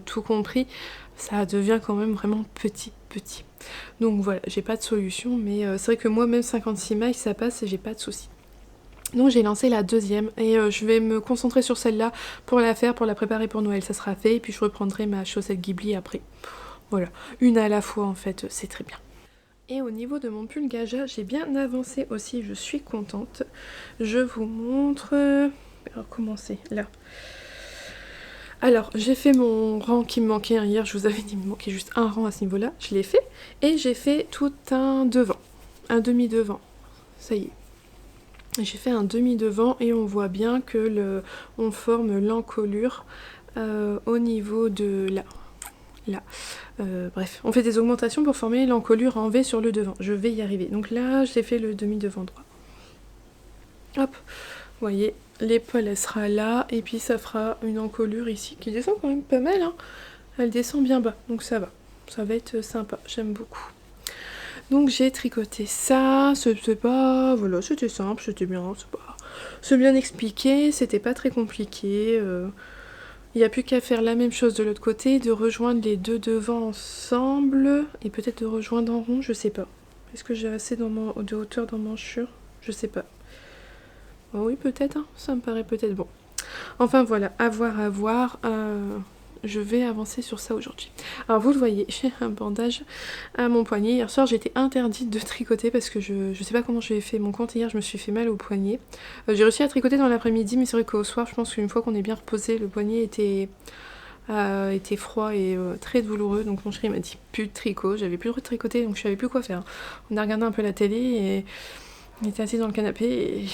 tout compris. Ça devient quand même vraiment petit. Donc voilà, j'ai pas de solution, mais c'est vrai que moi même 56 mailles ça passe et j'ai pas de soucis. Donc j'ai lancé la deuxième et je vais me concentrer sur celle-là pour la faire, pour la préparer pour Noël, ça sera fait. Et puis je reprendrai ma chaussette Ghibli après. Voilà, une à la fois en fait, c'est très bien. Et au niveau de mon pull Gaja, j'ai bien avancé aussi, je suis contente. Je vous montre... Alors comment c'est là? Alors j'ai fait mon rang qui me manquait, hein, hier je vous avais dit qu'il me manquait juste un rang à ce niveau-là, je l'ai fait. Et j'ai fait tout un devant, un demi-devant, ça y est. J'ai fait un demi-devant et on voit bien que on forme l'encolure au niveau de là. Bref, on fait des augmentations pour former l'encolure en V sur le devant. Je vais y arriver. Donc là, j'ai fait le demi-devant droit. Hop, vous voyez, l'épaule, elle sera là. Et puis, ça fera une encolure ici qui descend quand même pas mal, hein. Elle descend bien bas, donc ça va. Ça va être sympa, j'aime beaucoup. Donc, j'ai tricoté ça. C'était pas... Voilà, c'était simple, c'était bien. C'est bien expliqué, c'était pas très compliqué. Il n'y a plus qu'à faire la même chose de l'autre côté, de rejoindre les deux devants ensemble, et peut-être de rejoindre en rond, je sais pas. Est-ce que j'ai assez de hauteur dans manchure? Je sais pas. Oh oui, peut-être, hein, ça me paraît peut-être bon. Enfin voilà, à voir. Je vais avancer sur ça aujourd'hui. Alors vous le voyez, j'ai un bandage à mon poignet. Hier soir j'étais interdite de tricoter parce que je sais pas comment j'ai fait mon compte. Hier je me suis fait mal au poignet. J'ai réussi à tricoter dans l'après-midi, mais c'est vrai qu'au soir je pense qu'une fois qu'on est bien reposé, le poignet était froid et très douloureux. Donc mon chéri m'a dit plus de tricot. J'avais plus le droit de tricoter donc je savais plus quoi faire. On a regardé un peu la télé et on était assis dans le canapé et...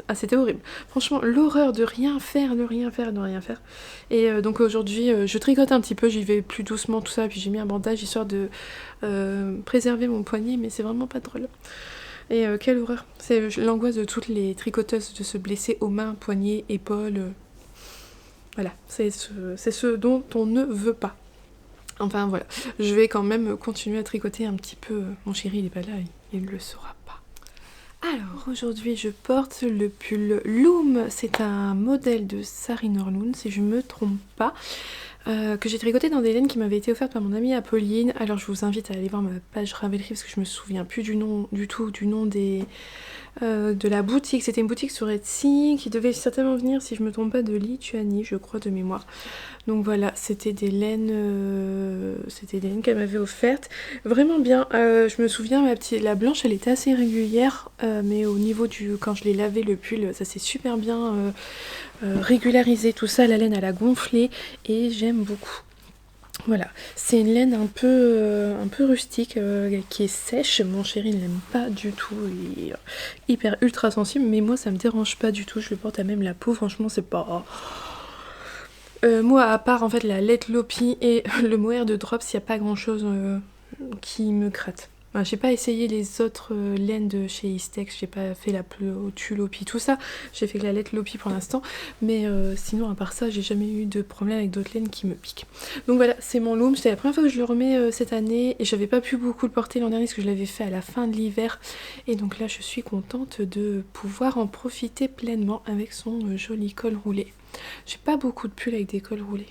Ah, c'était horrible. Franchement, l'horreur de rien faire. Et donc aujourd'hui, je tricote un petit peu, j'y vais plus doucement, tout ça. Puis j'ai mis un bandage histoire de préserver mon poignet, mais c'est vraiment pas drôle. Et quelle horreur. C'est l'angoisse de toutes les tricoteuses de se blesser aux mains, poignets, épaules. Voilà, c'est ce dont on ne veut pas. Enfin voilà, je vais quand même continuer à tricoter un petit peu. Mon chéri il est pas là, il ne le saura pas. Alors aujourd'hui je porte le pull Loom, c'est un modèle de Sari Norlund si je me trompe pas. Que j'ai tricoté dans des laines qui m'avaient été offertes par mon amie Apolline. Alors je vous invite à aller voir ma page Ravelry parce que je me souviens plus du nom de la boutique. C'était une boutique sur Etsy qui devait certainement venir, si je me trompe pas, de Lituanie, je crois, de mémoire. Donc voilà, c'était des laines qu'elle m'avait offertes. Vraiment bien. Je me souviens, la blanche, elle était assez régulière, mais au niveau quand je l'ai lavé le pull, ça s'est super bien régularisé. Tout ça, la laine, elle a gonflé et j'aime beaucoup. Voilà, c'est une laine un peu rustique qui est sèche. Mon chéri ne l'aime pas du tout, il est hyper ultra sensible, mais moi ça me dérange pas du tout. Je le porte à même la peau, franchement, c'est pas. Moi, à part en fait la Let Lopi et le mohair de Drops, il n'y a pas grand chose qui me gratte. Enfin, j'ai pas essayé les autres laines de chez Istex, j'ai pas fait la Plotu Lopi, tout ça. J'ai fait que la Let Lopi pour l'instant, mais sinon à part ça, j'ai jamais eu de problème avec d'autres laines qui me piquent. Donc voilà, c'est mon loom. C'était la première fois que je le remets cette année et j'avais pas pu beaucoup le porter l'an dernier parce que je l'avais fait à la fin de l'hiver. Et donc là, je suis contente de pouvoir en profiter pleinement avec son joli col roulé. J'ai pas beaucoup de pulls avec des cols roulés.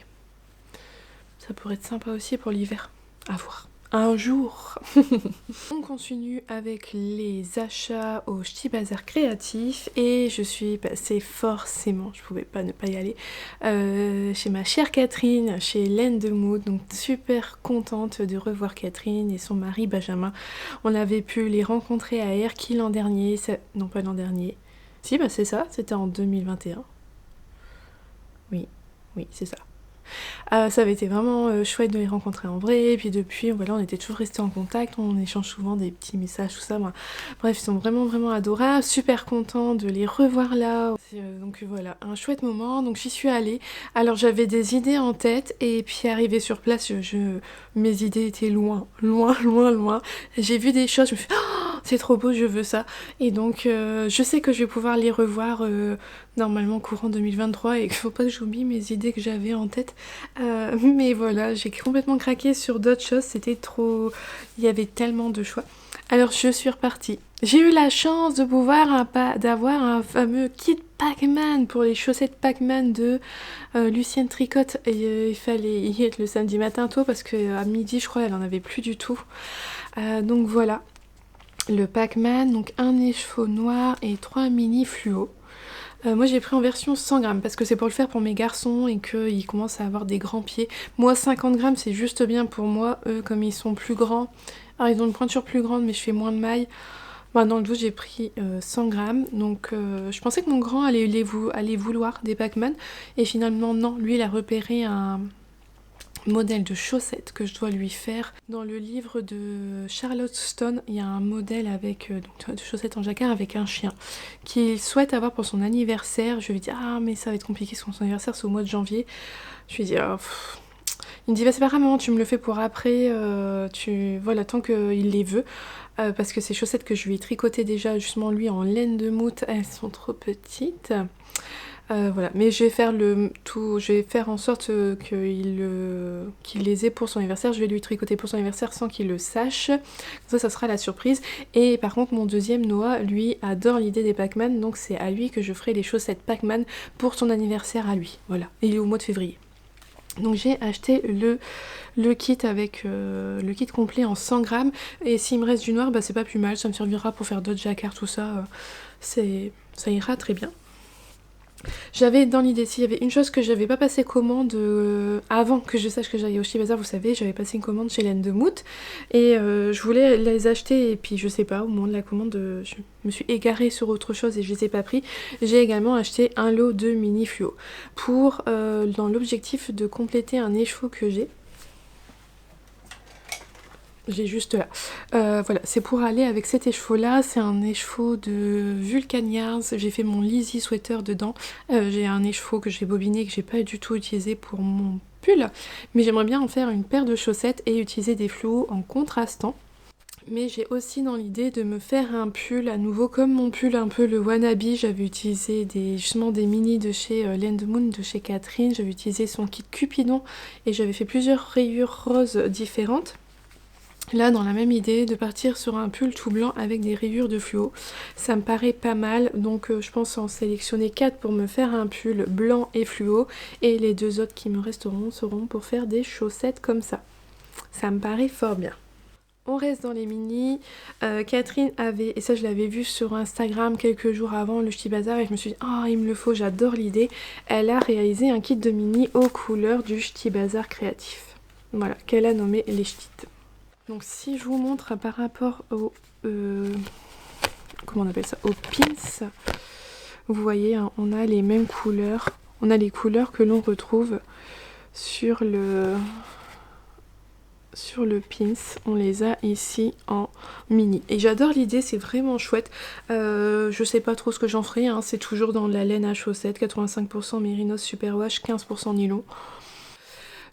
Ça pourrait être sympa aussi pour l'hiver. À voir. Un jour. On continue avec les achats au Ch'ti Bazar créatif et je suis passée forcément, je pouvais pas ne pas y aller, chez ma chère Catherine, chez Laine de Mood. Donc super contente de revoir Catherine et son mari Benjamin. On avait pu les rencontrer à Erquy l'an dernier, non pas l'an dernier, si bah c'est ça, c'était en 2021. Oui, c'est ça. Ça avait été vraiment chouette de les rencontrer en vrai, et puis depuis, voilà, on était toujours restés en contact, on échange souvent des petits messages, tout ça. Bref, ils sont vraiment adorables, super contents de les revoir là. Donc voilà, un chouette moment, donc j'y suis allée. Alors j'avais des idées en tête, et puis arrivée sur place, mes idées étaient loin. J'ai vu des choses, je me suis dit, oh, c'est trop beau, je veux ça. Et donc je sais que je vais pouvoir les revoir normalement courant 2023 et qu'il faut pas que j'oublie mes idées que j'avais en tête. Mais voilà, j'ai complètement craqué sur d'autres choses, c'était trop. Il y avait tellement de choix. Alors je suis repartie. J'ai eu la chance de pouvoir d'avoir un fameux kit Pac-Man pour les chaussettes Pac-Man de Lucienne Tricotte. Et il fallait y être le samedi matin tôt parce qu'à midi, je crois, elle en avait plus du tout. Donc voilà, le Pac-Man, donc un écheveau noir et 3 mini fluo. Moi j'ai pris en version 100 grammes parce que c'est pour le faire pour mes garçons et qu'ils commencent à avoir des grands pieds. Moi 50 grammes c'est juste bien pour moi, eux comme ils sont plus grands, alors ils ont une pointure plus grande mais je fais moins de mailles. Dans le dos j'ai pris 100 grammes, donc je pensais que mon grand allait vouloir des Pac-Man et finalement non, lui il a repéré un modèle de chaussettes que je dois lui faire. Dans le livre de Charlotte Stone, il y a un modèle avec de chaussettes en jacquard avec un chien qu'il souhaite avoir pour son anniversaire. Je lui dis ah mais ça va être compliqué parce que son anniversaire c'est au mois de janvier. Je lui dis il me dit bah c'est pas grave maman, tu me le fais pour après, voilà tant qu'il les veut. Parce que ces chaussettes que je lui ai tricotées déjà justement lui en laine de moute, elles sont trop petites. Voilà, mais je vais faire en sorte qu'il les ait pour son anniversaire. Je vais lui tricoter pour son anniversaire sans qu'il le sache. Comme ça sera la surprise. Et par contre, mon deuxième Noah, lui, adore l'idée des Pac-Man, donc c'est à lui que je ferai les chaussettes Pac-Man pour son anniversaire à lui. Voilà, il est au mois de février. Donc j'ai acheté le kit avec le kit complet en 100 grammes. Et s'il me reste du noir, bah c'est pas plus mal. Ça me servira pour faire d'autres jacquards, tout ça. Ça ira très bien. J'avais dans l'idée, s'il y avait une chose que j'avais pas passé commande avant que je sache que j'allais au Ch'ti Bazar, vous savez, j'avais passé une commande chez Laine de Mout et je voulais les acheter et puis je sais pas, au moment de la commande, je me suis égarée sur autre chose et je les ai pas pris. J'ai également acheté un lot de mini fluo pour, dans l'objectif de compléter un écheveau que j'ai. J'ai juste là. Voilà, c'est pour aller avec cet écheveau là. C'est un écheveau de Vulcaniars. J'ai fait mon Lizzie sweater dedans. J'ai un écheveau que j'ai bobiné, que j'ai pas du tout utilisé pour mon pull. Mais j'aimerais bien en faire une paire de chaussettes et utiliser des fluos en contrastant. Mais j'ai aussi dans l'idée de me faire un pull à nouveau comme mon pull un peu le wannabe. J'avais utilisé justement des mini de chez Land Moon, de chez Catherine. J'avais utilisé son kit Cupidon et j'avais fait plusieurs rayures roses différentes. Là, dans la même idée, de partir sur un pull tout blanc avec des rayures de fluo. Ça me paraît pas mal, donc je pense en sélectionner 4 pour me faire un pull blanc et fluo. Et les 2 autres qui me resteront seront pour faire des chaussettes comme ça. Ça me paraît fort bien. On reste dans les mini. Catherine avait, et ça je l'avais vu sur Instagram quelques jours avant le Ch'ti Bazar et je me suis dit oh il me le faut, j'adore l'idée. Elle a réalisé un kit de mini aux couleurs du Ch'ti Bazar créatif. Voilà, qu'elle a nommé les ch'tis. Donc si je vous montre par rapport au comment on appelle ça, aux pins, vous voyez hein, on a les mêmes couleurs. On a les couleurs que l'on retrouve sur le pins, on les a ici en mini et j'adore l'idée, c'est vraiment chouette. Je sais pas trop ce que j'en ferai hein. C'est toujours dans la laine à chaussettes, 85% mérinos superwash, 15% nylon.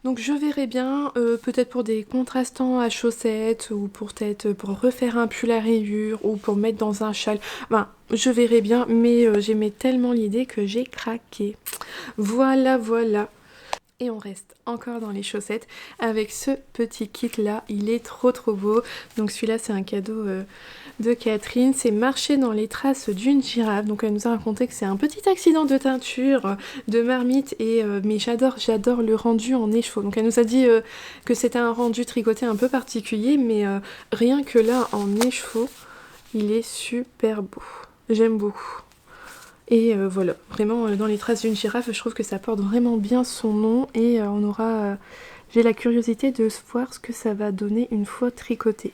Donc je verrai bien, peut-être pour des contrastants à chaussettes ou peut-être pour refaire un pull à rayures ou pour mettre dans un châle. Enfin, je verrai bien, mais j'aimais tellement l'idée que j'ai craqué. Voilà, voilà. Et on reste encore dans les chaussettes avec ce petit kit là, il est trop beau. Donc celui-là c'est un cadeau de Catherine, c'est marcher dans les traces d'une girafe. Donc elle nous a raconté que c'est un petit accident de teinture de marmite et mais j'adore le rendu en écheveau. Donc elle nous a dit que c'était un rendu tricoté un peu particulier, mais rien que là en écheveau, il est super beau. J'aime beaucoup. Et voilà, vraiment dans les traces d'une girafe, je trouve que ça porte vraiment bien son nom et on aura... j'ai la curiosité de voir ce que ça va donner une fois tricoté.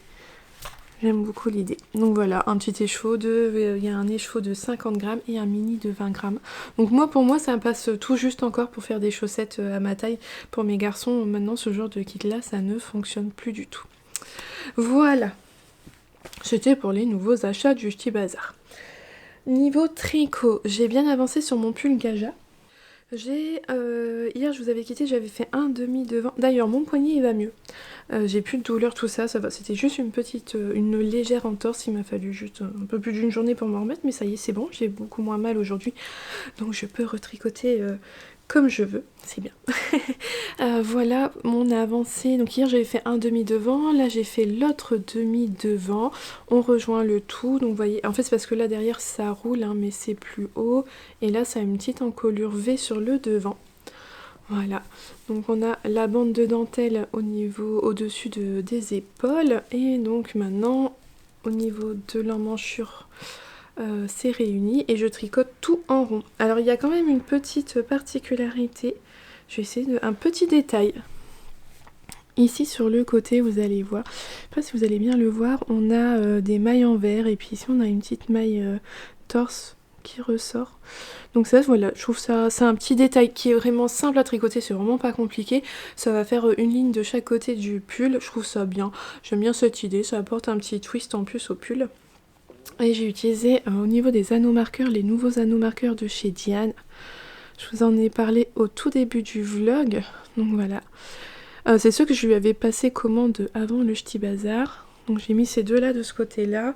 J'aime beaucoup l'idée. Donc voilà, un petit écheveau il y a un écheveau de 50 grammes et un mini de 20 grammes. Donc pour moi, ça passe tout juste encore pour faire des chaussettes à ma taille. Pour mes garçons, maintenant, ce genre de kit-là, ça ne fonctionne plus du tout. Voilà. C'était pour les nouveaux achats du Ch'ti Bazar. Niveau tricot, j'ai bien avancé sur mon pull Gaja. Hier je vous avais quitté, j'avais fait un demi devant. D'ailleurs mon poignet il va mieux. J'ai plus de douleur, tout ça, ça va. C'était juste une légère entorse. Il m'a fallu juste un peu plus d'une journée pour m'en remettre, mais ça y est, c'est bon. J'ai beaucoup moins mal aujourd'hui, donc je peux retricoter comme je veux, c'est bien. Voilà mon avancée. Donc hier j'avais fait un demi devant, là j'ai fait l'autre demi devant. On rejoint le tout. Donc vous voyez, en fait c'est parce que là derrière ça roule, hein, mais c'est plus haut. Et là ça a une petite encolure V sur le devant. Voilà, donc on a la bande de dentelle au-dessus des épaules. Et donc maintenant au niveau de l'emmanchure, c'est réuni et je tricote tout en rond. Alors il y a quand même une petite particularité, je vais essayer un petit détail. Ici sur le côté vous allez voir, je sais pas si vous allez bien le voir, on a des mailles en vert et puis ici on a une petite maille torse qui ressort. Donc ça voilà, je trouve ça, c'est un petit détail qui est vraiment simple à tricoter, c'est vraiment pas compliqué. Ça va faire une ligne de chaque côté du pull, je trouve ça bien. J'aime bien cette idée, ça apporte un petit twist en plus au pull. Et j'ai utilisé au niveau des anneaux marqueurs, les nouveaux anneaux marqueurs de chez Diane. Je vous en ai parlé au tout début du vlog, donc voilà. C'est ceux que je lui avais passé commande avant le Ch'ti Bazar. Donc j'ai mis ces deux là de ce côté là.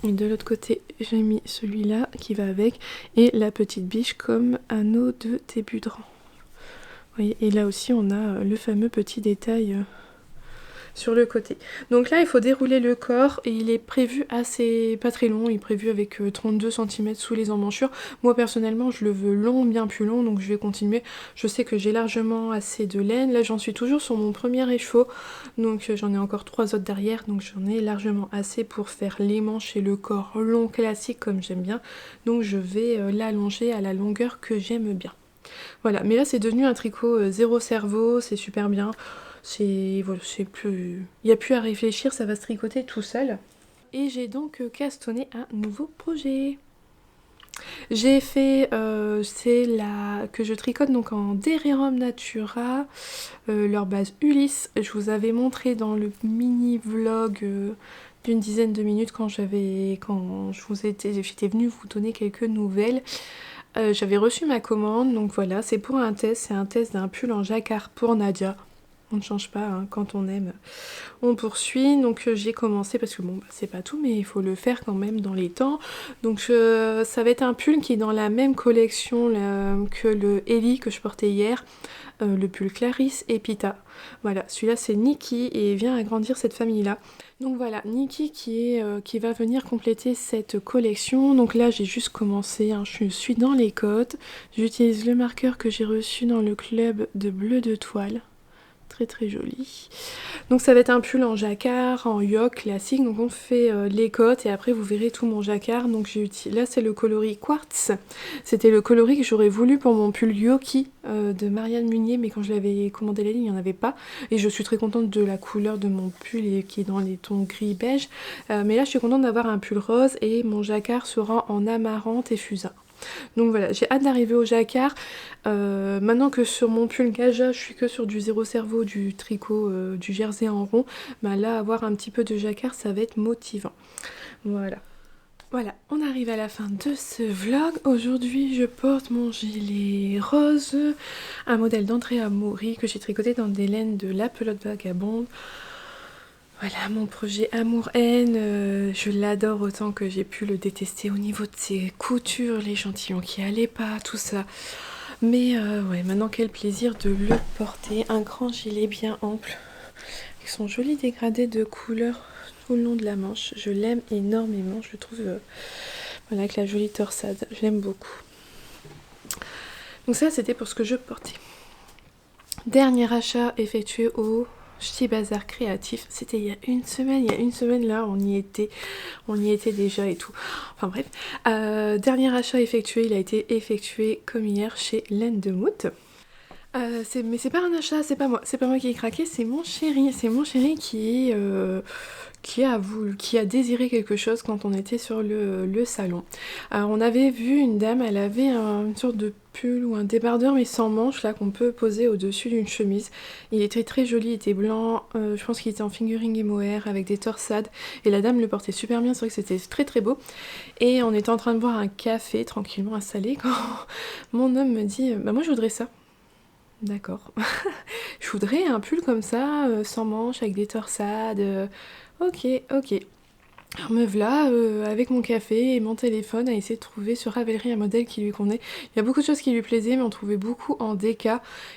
Et de l'autre côté j'ai mis celui-là qui va avec. Et la petite biche comme anneau de début de rang. Vous voyez, et là aussi on a le fameux petit détail sur le côté. Donc là il faut dérouler le corps et il est prévu assez, pas très long, il est prévu avec 32 cm sous les emmanchures. Moi personnellement je le veux long, bien plus long, donc je vais continuer. Je sais que j'ai largement assez de laine, là j'en suis toujours sur mon premier écheveau, donc j'en ai encore 3 autres derrière, donc j'en ai largement assez pour faire les manches et le corps long classique comme j'aime bien. Donc je vais l'allonger à la longueur que j'aime bien. Voilà, mais là c'est devenu un tricot zéro cerveau, c'est super bien. Voilà, c'est plus... Il n'y a plus à réfléchir, ça va se tricoter tout seul. Et j'ai donc castonné un nouveau projet. J'ai fait, que je tricote donc en Dererum Natura, leur base Ulysse. Je vous avais montré dans le mini vlog d'une dizaine de minutes quand j'étais venue vous donner quelques nouvelles. J'avais reçu ma commande, donc voilà, c'est pour un test, c'est un test d'un pull en jacquard pour Nadia. On ne change pas, hein. Quand on aime, on poursuit. Donc j'ai commencé parce que bon, bah, c'est pas tout, mais il faut le faire quand même dans les temps. Donc ça va être un pull qui est dans la même collection là, que le Ellie que je portais hier, le pull Clarisse et Pita. Voilà, celui-là c'est Nikki et vient agrandir cette famille-là. Donc voilà, Nikki qui va venir compléter cette collection. Donc là j'ai juste commencé, hein, je suis dans les cotes. J'utilise le marqueur que j'ai reçu dans le club de bleu de toile. Très très joli. Donc ça va être un pull en jacquard, en yoke classique. Donc on fait les côtes et après vous verrez tout mon jacquard. Donc j'ai utilisé, là c'est le coloris quartz. C'était le coloris que j'aurais voulu pour mon pull Yoki de Marianne Munier, mais quand je l'avais commandé la ligne, il n'y en avait pas. Et je suis très contente de la couleur de mon pull qui est dans les tons gris beige. Mais là je suis contente d'avoir un pull rose et mon jacquard sera en amarante et fusain. Donc voilà, j'ai hâte d'arriver au jacquard. Maintenant que sur mon pull Gaja, je suis que sur du zéro cerveau, du tricot, du jersey en rond, bah là, avoir un petit peu de jacquard, ça va être motivant. Voilà. Voilà, on arrive à la fin de ce vlog. Aujourd'hui, je porte mon gilet rose, un modèle d'Andrea Mori que j'ai tricoté dans des laines de La Pelote Vagabonde. Voilà, mon projet Amour-Haine, je l'adore autant que j'ai pu le détester au niveau de ses coutures, l'échantillon qui allait pas, tout ça. Mais ouais, maintenant quel plaisir de le porter. Un grand gilet bien ample, avec son joli dégradé de couleurs tout le long de la manche. Je l'aime énormément, je le trouve voilà, avec la jolie torsade, je l'aime beaucoup. Donc ça, c'était pour ce que je portais. Dernier achat effectué au Ch'ti Bazar Créatif, c'était il y a une semaine là, on y était déjà et tout. Enfin bref, dernier achat effectué, il a été effectué comme hier chez Laine de Mout. Mais c'est pas un achat, c'est pas moi qui ai craqué, c'est mon chéri qui a désiré quelque chose quand on était sur le salon. Alors on avait vu une dame, elle avait une sorte de pull ou un débardeur mais sans manches là qu'on peut poser au-dessus d'une chemise. Il était très joli, il était blanc, je pense qu'il était en fingering et mohair avec des torsades et la dame le portait super bien, c'est vrai que c'était très très beau. Et on était en train de boire un café tranquillement installé quand mon homme me dit bah moi je voudrais ça. D'accord. Je voudrais un pull comme ça, sans manches, avec des torsades. Ok. Alors me voilà avec mon café et mon téléphone à essayer de trouver sur Ravelry un modèle qui lui convenait. Il y a beaucoup de choses qui lui plaisaient, mais on trouvait beaucoup en DK.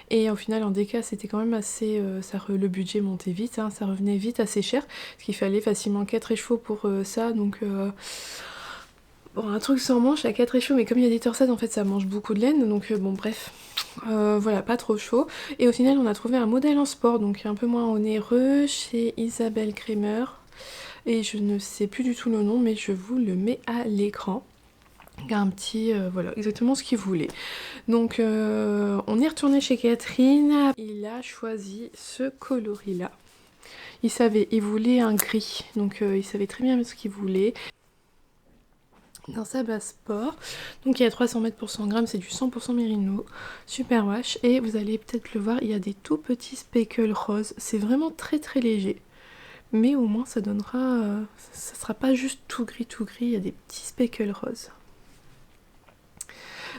Et au final, en DK, c'était quand même assez... le budget montait vite, hein, ça revenait vite assez cher. Parce qu'il fallait facilement 4 écheveaux pour ça, donc... Bon, un truc sans manche à 4 écheveaux, mais comme il y a des torsades, en fait, ça mange beaucoup de laine, donc bon, bref. Voilà, pas trop chaud. Et au final, on a trouvé un modèle en sport, donc un peu moins onéreux, chez Isabelle Kremer. Et je ne sais plus du tout le nom, mais je vous le mets à l'écran. Un petit, voilà, exactement ce qu'il voulait. Donc, on est retourné chez Catherine. Il a choisi ce coloris-là. Il voulait un gris, donc il savait très bien ce qu'il voulait. Dans sa base sport, donc il y a 300 mètres pour 100 grammes, c'est du 100% mérino, super wash, et vous allez peut-être le voir, il y a des tout petits speckles roses, c'est vraiment très très léger, mais au moins ça donnera, ça sera pas juste tout gris, il y a des petits speckles roses.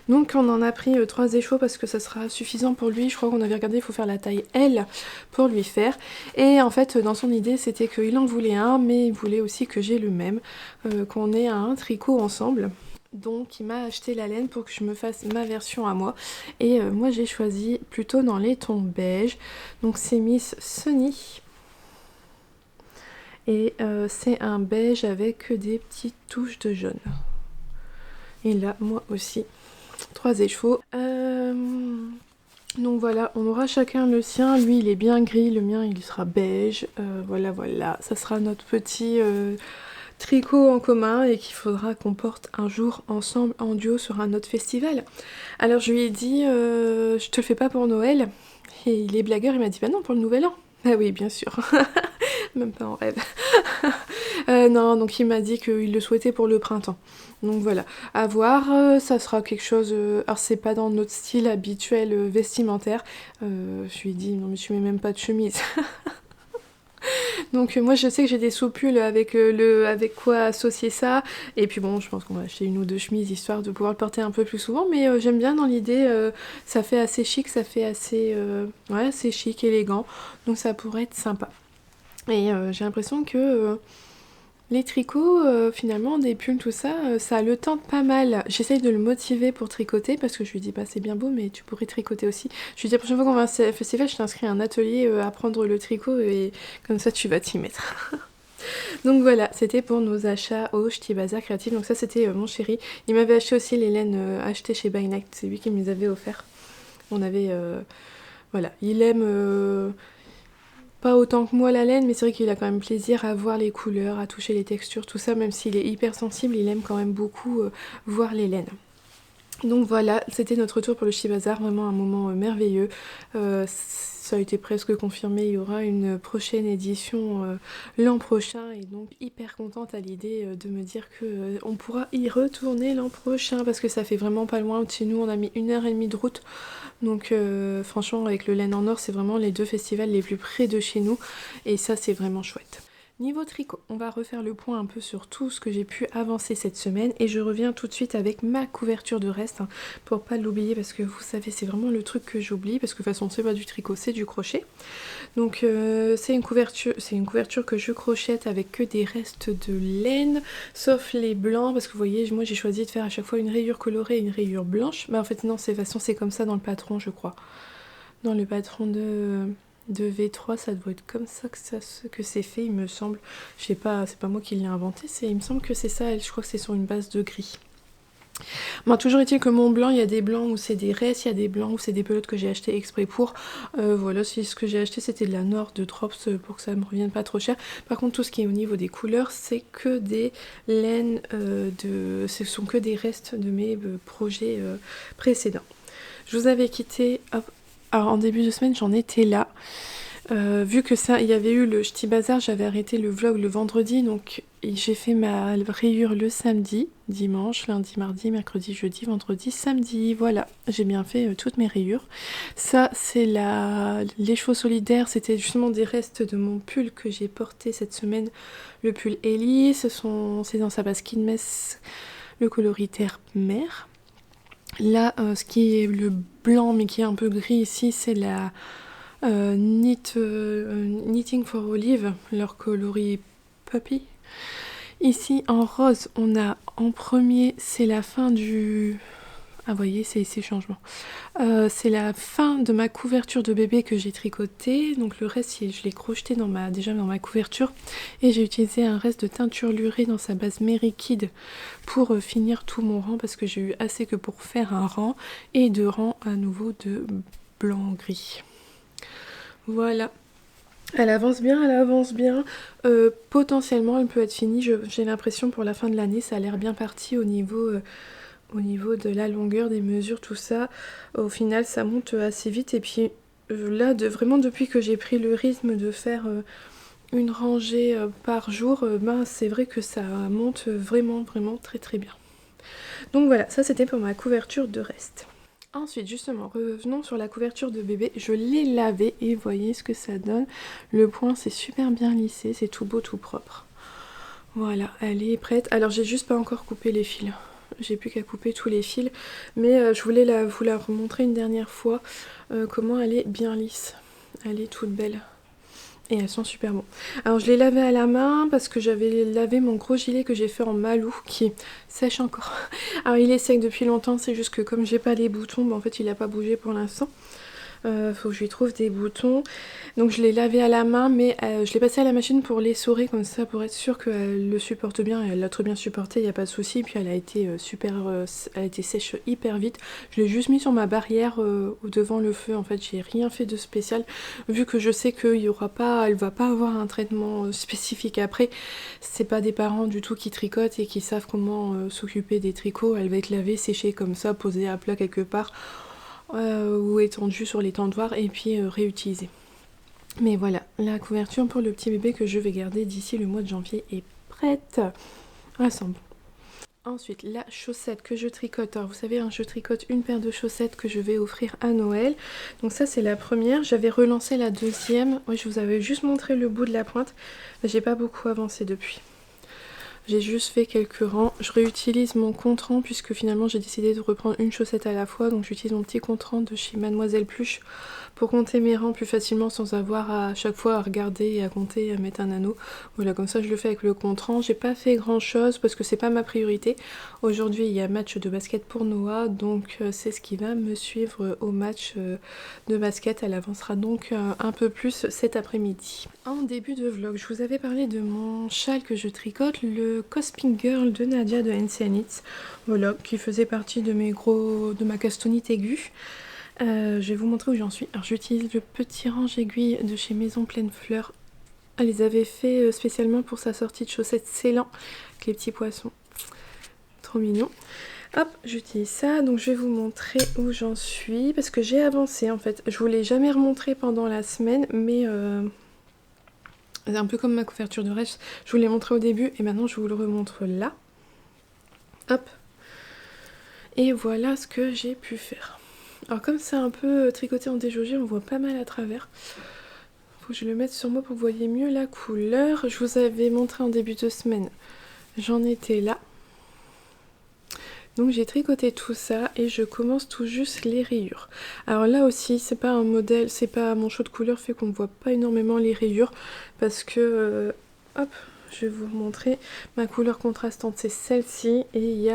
Donc on en a pris 3 écheveaux parce que ça sera suffisant pour lui. Je crois qu'on avait regardé, il faut faire la taille L pour lui faire. Et en fait, dans son idée, c'était qu'il en voulait un, mais il voulait aussi que j'ai le même, qu'on ait un tricot ensemble. Donc il m'a acheté la laine pour que je me fasse ma version à moi. Et moi j'ai choisi plutôt dans les tons beige. Donc c'est Miss Sunny. Et c'est un beige avec des petites touches de jaune. Et là, moi aussi. 3 écheveaux. Donc voilà, on aura chacun le sien. Lui, il est bien gris, le mien, il sera beige. Voilà. Ça sera notre petit tricot en commun et qu'il faudra qu'on porte un jour ensemble en duo sur un autre festival. Alors je lui ai dit, je te le fais pas pour Noël. Et il est blagueur, il m'a dit, bah non, pour le nouvel an. Ah oui, bien sûr. Même pas en rêve. Non, donc il m'a dit qu'il le souhaitait pour le printemps. Donc voilà, à voir, ça sera quelque chose... alors c'est pas dans notre style habituel vestimentaire. Je lui ai dit, non mais tu mets même pas de chemise. Donc moi je sais que j'ai des soupules avec, avec quoi associer ça. Et puis bon, je pense qu'on va acheter une ou deux chemises histoire de pouvoir le porter un peu plus souvent. Mais j'aime bien dans l'idée, ça fait assez chic, ça fait assez, ouais, assez chic, élégant. Donc ça pourrait être sympa. Et j'ai l'impression que les tricots, finalement, des pulls, tout ça, ça le tente pas mal. J'essaye de le motiver pour tricoter parce que je lui dis, bah c'est bien beau, mais tu pourrais tricoter aussi. Je lui dis, la prochaine fois qu'on va à un festival, je t'inscris à un atelier à apprendre le tricot et comme ça tu vas t'y mettre. Donc voilà, c'était pour nos achats au Ch'ti Bazar Créatif. Donc ça, c'était mon chéri. Il m'avait acheté aussi les laines achetées chez By Night. C'est lui qui me les avait offerts. On avait, voilà, il aime pas autant que moi la laine, mais c'est vrai qu'il a quand même plaisir à voir les couleurs, à toucher les textures, tout ça, même s'il est hyper sensible, il aime quand même beaucoup voir les laines. Donc voilà, c'était notre tour pour le Ch'ti Bazar, vraiment un moment merveilleux. Ça a été presque confirmé, il y aura une prochaine édition l'an prochain, et donc hyper contente à l'idée de me dire que on pourra y retourner l'an prochain, parce que ça fait vraiment pas loin de chez nous, on a mis 1h30 de route. Donc franchement, avec le Laine en Or, c'est vraiment les deux festivals les plus près de chez nous, et ça c'est vraiment chouette. Niveau tricot, on va refaire le point un peu sur tout ce que j'ai pu avancer cette semaine, et je reviens tout de suite avec ma couverture de reste, hein, pour pas l'oublier, parce que vous savez, c'est vraiment le truc que j'oublie, parce que de toute façon c'est pas du tricot, c'est du crochet. Donc c'est une couverture que je crochette avec que des restes de laine, sauf les blancs, parce que vous voyez, moi j'ai choisi de faire à chaque fois une rayure colorée et une rayure blanche. Mais en fait non, de toute façon c'est comme ça dans le patron, je crois. Dans le patron de V3, ça doit être comme ça que c'est fait, il me semble. Je sais pas, c'est pas moi qui l'ai inventé, il me semble que c'est ça, je crois que c'est sur une base de gris. Bon, toujours est-il que mon blanc, il y a des blancs où c'est des restes, il y a des blancs où c'est des pelotes que j'ai acheté exprès pour. Voilà, si ce que j'ai acheté c'était de la Nord de Drops pour que ça me revienne pas trop cher. Par contre, tout ce qui est au niveau des couleurs, c'est que des laines ce sont que des restes de mes projets précédents. Je vous avais quitté, hop, alors en début de semaine, j'en étais là. Vu que ça, il y avait eu le Ch'ti Bazar, j'avais arrêté le vlog le vendredi, donc j'ai fait ma rayure le samedi, dimanche, lundi, mardi, mercredi, jeudi, vendredi, samedi. Voilà, j'ai bien fait toutes mes rayures. Ça, c'est l'écheveau solidaire, c'était justement des restes de mon pull que j'ai porté cette semaine, le pull Ellie. C'est dans sa base Kinmess, le coloris terre mer. Là, ce qui est le blanc mais qui est un peu gris ici, c'est la Knitting for Olive, leur coloris Puppy. Ici en rose, on a en premier, c'est la fin du... Ah, vous voyez, c'est ici le changement. C'est la fin de ma couverture de bébé que j'ai tricoté. Donc le reste, je l'ai crocheté déjà dans ma couverture. Et j'ai utilisé un reste de teinture lurée dans sa base Mary Kid pour finir tout mon rang, parce que j'ai eu assez que pour faire un rang et deux rangs à nouveau de blanc-gris. Voilà. Elle avance bien, elle avance bien. Potentiellement, elle peut être finie. J'ai l'impression pour la fin de l'année, ça a l'air bien parti au niveau de la longueur des mesures, tout ça. Au final, ça monte assez vite. Et puis là, vraiment depuis que j'ai pris le rythme de faire une rangée par jour, c'est vrai que ça monte vraiment, vraiment très très bien. Donc voilà, ça c'était pour ma couverture de reste. Ensuite, justement, revenons sur la couverture de bébé. Je l'ai lavée et voyez ce que ça donne. Le point, c'est super bien lissé, c'est tout beau, tout propre. Voilà, elle est prête. Alors, j'ai juste pas encore coupé les fils. J'ai plus qu'à couper tous les fils. Mais je voulais vous la remontrer une dernière fois, comment elle est bien lisse. Elle est toute belle. Et elles sont super bon. Alors je l'ai lavé à la main parce que j'avais lavé mon gros gilet que j'ai fait en malou qui sèche encore. Alors il est sec depuis longtemps, c'est juste que comme j'ai pas les boutons, en fait il a pas bougé pour l'instant. Faut que je lui trouve des boutons. Donc je l'ai lavé à la main, mais je l'ai passé à la machine pour l'essorer comme ça, pour être sûre qu'elle le supporte bien. Et elle l'a très bien supporté, il n'y a pas de souci. Puis elle a été elle a été sèche hyper vite. Je l'ai juste mis sur ma barrière devant le feu. En fait, j'ai rien fait de spécial, vu que je sais qu'il y aura pas, elle va pas avoir un traitement spécifique après. C'est pas des parents du tout qui tricotent et qui savent comment s'occuper des tricots. Elle va être lavée, séchée comme ça, posée à plat quelque part. Ou étendue sur l'étendoir et puis réutilisée. Mais voilà, la couverture pour le petit bébé que je vais garder d'ici le mois de janvier est prête. Ah, ça sent bon. Ensuite, la chaussette que je tricote. Alors, vous savez, hein, je tricote une paire de chaussettes que je vais offrir à Noël. Donc ça, c'est la première. J'avais relancé la deuxième. Oui, je vous avais juste montré le bout de la pointe. J'ai pas beaucoup avancé depuis. J'ai juste fait quelques rangs. Je réutilise mon compte-rang puisque finalement j'ai décidé de reprendre une chaussette à la fois. Donc j'utilise mon petit compte-rang de chez Mademoiselle Pluche pour compter mes rangs plus facilement sans avoir à chaque fois à regarder et à compter et à mettre un anneau. Voilà, comme ça je le fais avec le compte-rang. J'ai pas fait grand chose parce que c'est pas ma priorité. Aujourd'hui il y a match de basket pour Noah, donc c'est ce qui va me suivre au match de basket. Elle avancera donc un peu plus cet après-midi. En début de vlog, je vous avais parlé de mon châle que je tricote, le Cosping Girl de Nadia de NCNit, voilà, qui faisait partie de ma castonite aiguë. Je vais vous montrer où j'en suis. Alors j'utilise le petit range aiguille de chez Maison Pleine Fleur. Elle les avait fait spécialement pour sa sortie de chaussettes Ceylan, avec les petits poissons. Trop mignon. Hop, j'utilise ça, donc je vais vous montrer où j'en suis, parce que j'ai avancé en fait. Je vous l'ai jamais remontré pendant la semaine, mais c'est un peu comme ma couverture de rêve. Je vous l'ai montré au début, et maintenant je vous le remontre là. Hop. Et voilà ce que j'ai pu faire. Alors comme c'est un peu tricoté en déjaugé, on voit pas mal à travers. Faut que je le mette sur moi pour que vous voyez mieux la couleur. Je vous avais montré en début de semaine. J'en étais là. Donc j'ai tricoté tout ça et je commence tout juste les rayures. Alors là aussi, c'est pas un modèle, c'est pas mon choix de couleur fait qu'on ne voit pas énormément les rayures parce que hop, je vais vous montrer. Ma couleur contrastante c'est celle-ci et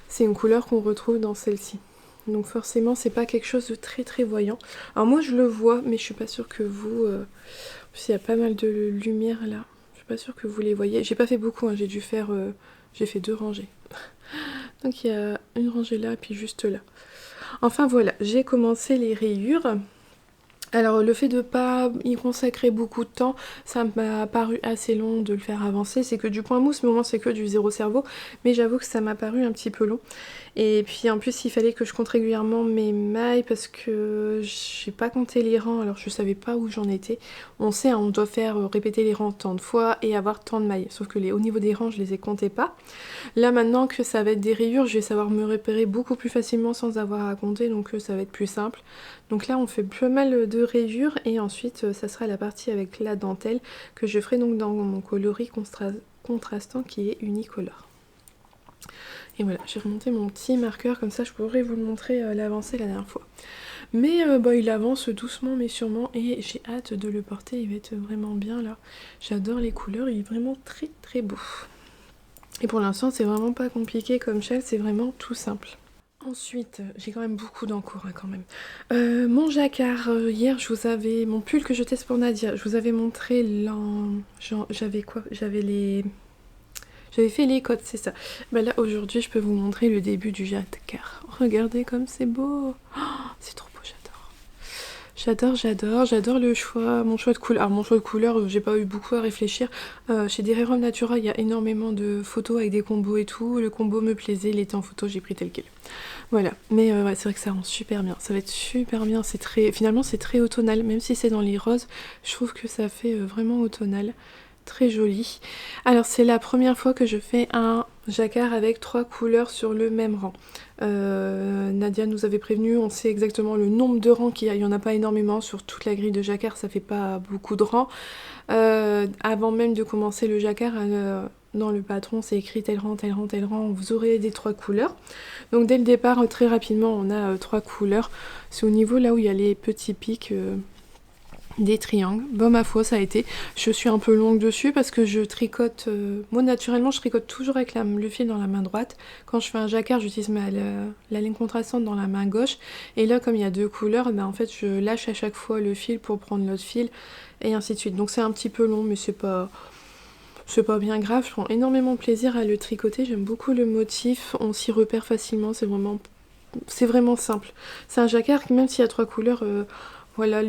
c'est une couleur qu'on retrouve dans celle-ci. Donc forcément c'est pas quelque chose de très très voyant. Alors moi je le vois mais je suis pas sûre que vous... il y a pas mal de lumière là. Je suis pas sûre que vous les voyez. J'ai pas fait beaucoup, hein. J'ai fait 2 rangées. Donc il y a une rangée là et puis juste là. Enfin voilà, j'ai commencé les rayures. Alors le fait de pas y consacrer beaucoup de temps, ça m'a paru assez long de le faire avancer. C'est que du point mousse, mais au moins c'est que du zéro cerveau. Mais j'avoue que ça m'a paru un petit peu long. Et puis en plus il fallait que je compte régulièrement mes mailles parce que j'ai pas compté les rangs, alors je savais pas où j'en étais. On sait, hein, on doit faire répéter les rangs tant de fois et avoir tant de mailles. Sauf que au niveau des rangs je les ai comptés pas. Là maintenant que ça va être des rayures, je vais savoir me repérer beaucoup plus facilement sans avoir à compter, donc ça va être plus simple. Donc là on fait pas mal de rayures et ensuite ça sera la partie avec la dentelle que je ferai donc dans mon coloris contrastant qui est unicolore. Et voilà, j'ai remonté mon petit marqueur, comme ça je pourrais vous le montrer l'avancée la dernière fois. Mais il avance doucement mais sûrement et j'ai hâte de le porter, il va être vraiment bien là. J'adore les couleurs, il est vraiment très très beau. Et pour l'instant c'est vraiment pas compliqué comme châle, c'est vraiment tout simple. Ensuite, j'ai quand même beaucoup d'encours quand même. Mon jacquard, hier je vous avais... Mon pull que je teste pour Nadia, je vous avais montré j'avais quoi? J'avais fait les côtes, c'est ça. Bah là aujourd'hui je peux vous montrer le début du jacquard. Regardez comme c'est beau. Oh, c'est trop beau, j'adore le choix, mon choix de couleur. Alors mon choix de couleur, j'ai pas eu beaucoup à réfléchir. Chez Dererol Natura, il y a énormément de photos avec des combos et tout. Le combo me plaisait, il était en photo, j'ai pris tel quel. Voilà, mais ouais, c'est vrai que ça rend super bien. Ça va être super bien. Finalement c'est très automnal, même si c'est dans les roses. Je trouve que ça fait vraiment automnal. Très joli. Alors c'est la première fois que je fais un jacquard avec 3 couleurs sur le même rang. Nadia nous avait prévenu, on sait exactement le nombre de rangs qu'il y a. Il n'y en a pas énormément sur toute la grille de jacquard, ça fait pas beaucoup de rangs. Avant même de commencer le jacquard, dans le patron c'est écrit tel rang, tel rang, tel rang, vous aurez des 3 couleurs. Donc dès le départ, très rapidement, on a 3 couleurs. C'est au niveau là où il y a les petits pics... des triangles. Bon, ma foi, ça a été. Je suis un peu longue dessus parce que je tricote... moi, naturellement, je tricote toujours avec le fil dans la main droite. Quand je fais un jacquard, j'utilise la ligne contrastante dans la main gauche. Et là, comme il y a 2 couleurs, en fait, je lâche à chaque fois le fil pour prendre l'autre fil et ainsi de suite. Donc, c'est un petit peu long, mais c'est pas bien grave. Je prends énormément de plaisir à le tricoter. J'aime beaucoup le motif. On s'y repère facilement. C'est vraiment simple. C'est un jacquard qui, même s'il y a 3 couleurs... voilà,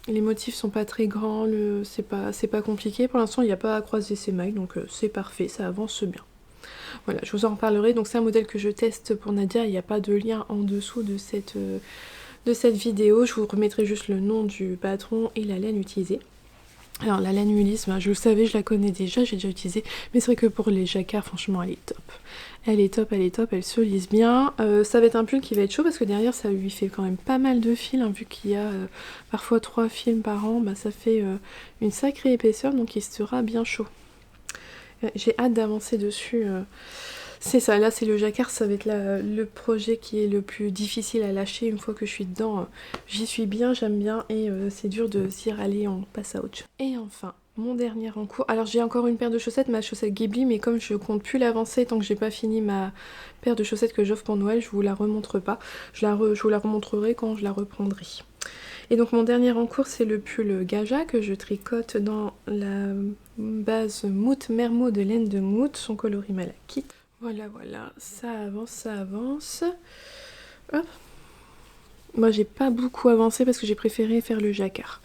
les motifs sont pas très grands, c'est pas compliqué. Pour l'instant, il n'y a pas à croiser ses mailles, donc c'est parfait, ça avance bien. Voilà, je vous en reparlerai. Donc c'est un modèle que je teste pour Nadia, il n'y a pas de lien en dessous de cette vidéo. Je vous remettrai juste le nom du patron et la laine utilisée. Alors la laine Ulysse, je le savais, je la connais déjà, j'ai déjà utilisé, mais c'est vrai que pour les jacquards, franchement, elle est top. Elle est top, elle est top, elle se lisse bien. Ça va être un pull qui va être chaud parce que derrière ça lui fait quand même pas mal de fils, hein, vu qu'il y a parfois 3 fils par an, ça fait une sacrée épaisseur, donc il sera bien chaud. J'ai hâte d'avancer dessus. C'est ça, là c'est le jacquard, ça va être le projet qui est le plus difficile à lâcher une fois que je suis dedans. J'y suis bien, j'aime bien et c'est dur de se dire allez on passe à autre chose. Et enfin, mon dernier en cours. Alors j'ai encore une paire de chaussettes, ma chaussette Ghibli, mais comme je compte plus l'avancer tant que j'ai pas fini ma paire de chaussettes que j'offre pour Noël, je vous la remontre pas. Je vous la remontrerai quand je la reprendrai. Et donc mon dernier en cours c'est le pull Gaja que je tricote dans la base Mout Mermo de laine de Mout, son coloris malachite. Voilà, voilà, ça avance, ça avance. Hop. Moi j'ai pas beaucoup avancé parce que j'ai préféré faire le jacquard.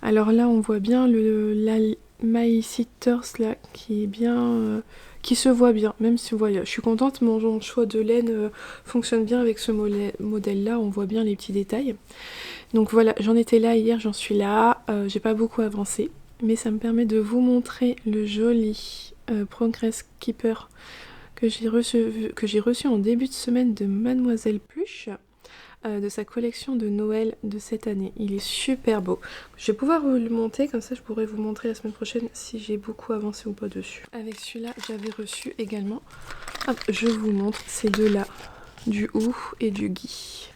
Alors là on voit bien la Maïsiters là qui est bien... qui se voit bien, même si voilà, je suis contente, mon choix de laine fonctionne bien avec ce modèle là, on voit bien les petits détails. Donc voilà, j'en étais là hier, j'en suis là, j'ai pas beaucoup avancé, mais ça me permet de vous montrer le joli Progress Keeper que j'ai reçu en début de semaine de Mademoiselle Pluche, de sa collection de Noël de cette année. Il est super beau. Je vais pouvoir vous le monter, comme ça je pourrai vous montrer la semaine prochaine si j'ai beaucoup avancé ou pas dessus. Avec celui-là, j'avais reçu également, hop, je vous montre ces deux-là, du Ou et du Gui.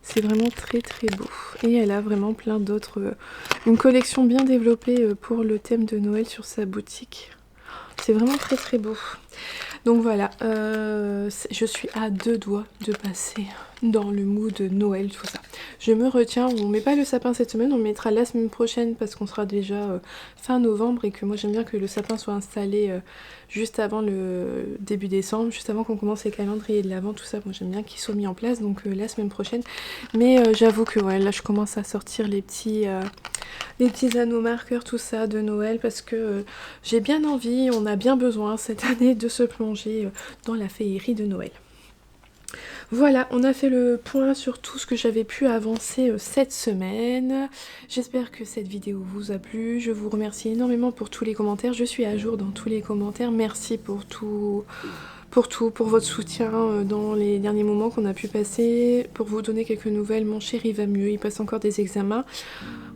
C'est vraiment très très beau. Et elle a vraiment plein d'autres... une collection bien développée pour le thème de Noël sur sa boutique. C'est vraiment très très beau. Donc voilà, je suis à 2 doigts de passer dans le mood de Noël, tout ça. Je me retiens, on met pas le sapin cette semaine, on le mettra la semaine prochaine parce qu'on sera déjà fin novembre et que moi j'aime bien que le sapin soit installé juste avant le début décembre, juste avant qu'on commence les calendriers de l'Avent, tout ça. Moi j'aime bien qu'il soit mis en place, donc la semaine prochaine. Mais j'avoue que ouais, là je commence à sortir les petits anneaux marqueurs, tout ça de Noël parce que j'ai bien envie, on a bien besoin cette année de se plonger dans la féerie de Noël. Voilà, on a fait le point sur tout ce que j'avais pu avancer cette semaine. J'espère que cette vidéo vous a plu. Je vous remercie énormément pour tous les commentaires. Je suis à jour dans tous les commentaires. Merci pour tout, pour votre soutien dans les derniers moments qu'on a pu passer. Pour vous donner quelques nouvelles, mon chéri va mieux. Il passe encore des examens.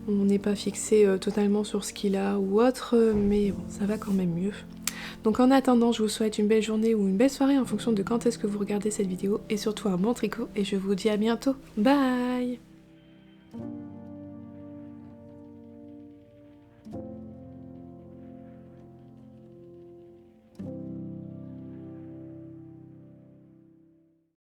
On n'est pas fixé totalement sur ce qu'il a ou autre, mais bon, ça va quand même mieux. Donc en attendant, je vous souhaite une belle journée ou une belle soirée en fonction de quand est-ce que vous regardez cette vidéo et surtout un bon tricot et je vous dis à bientôt. Bye!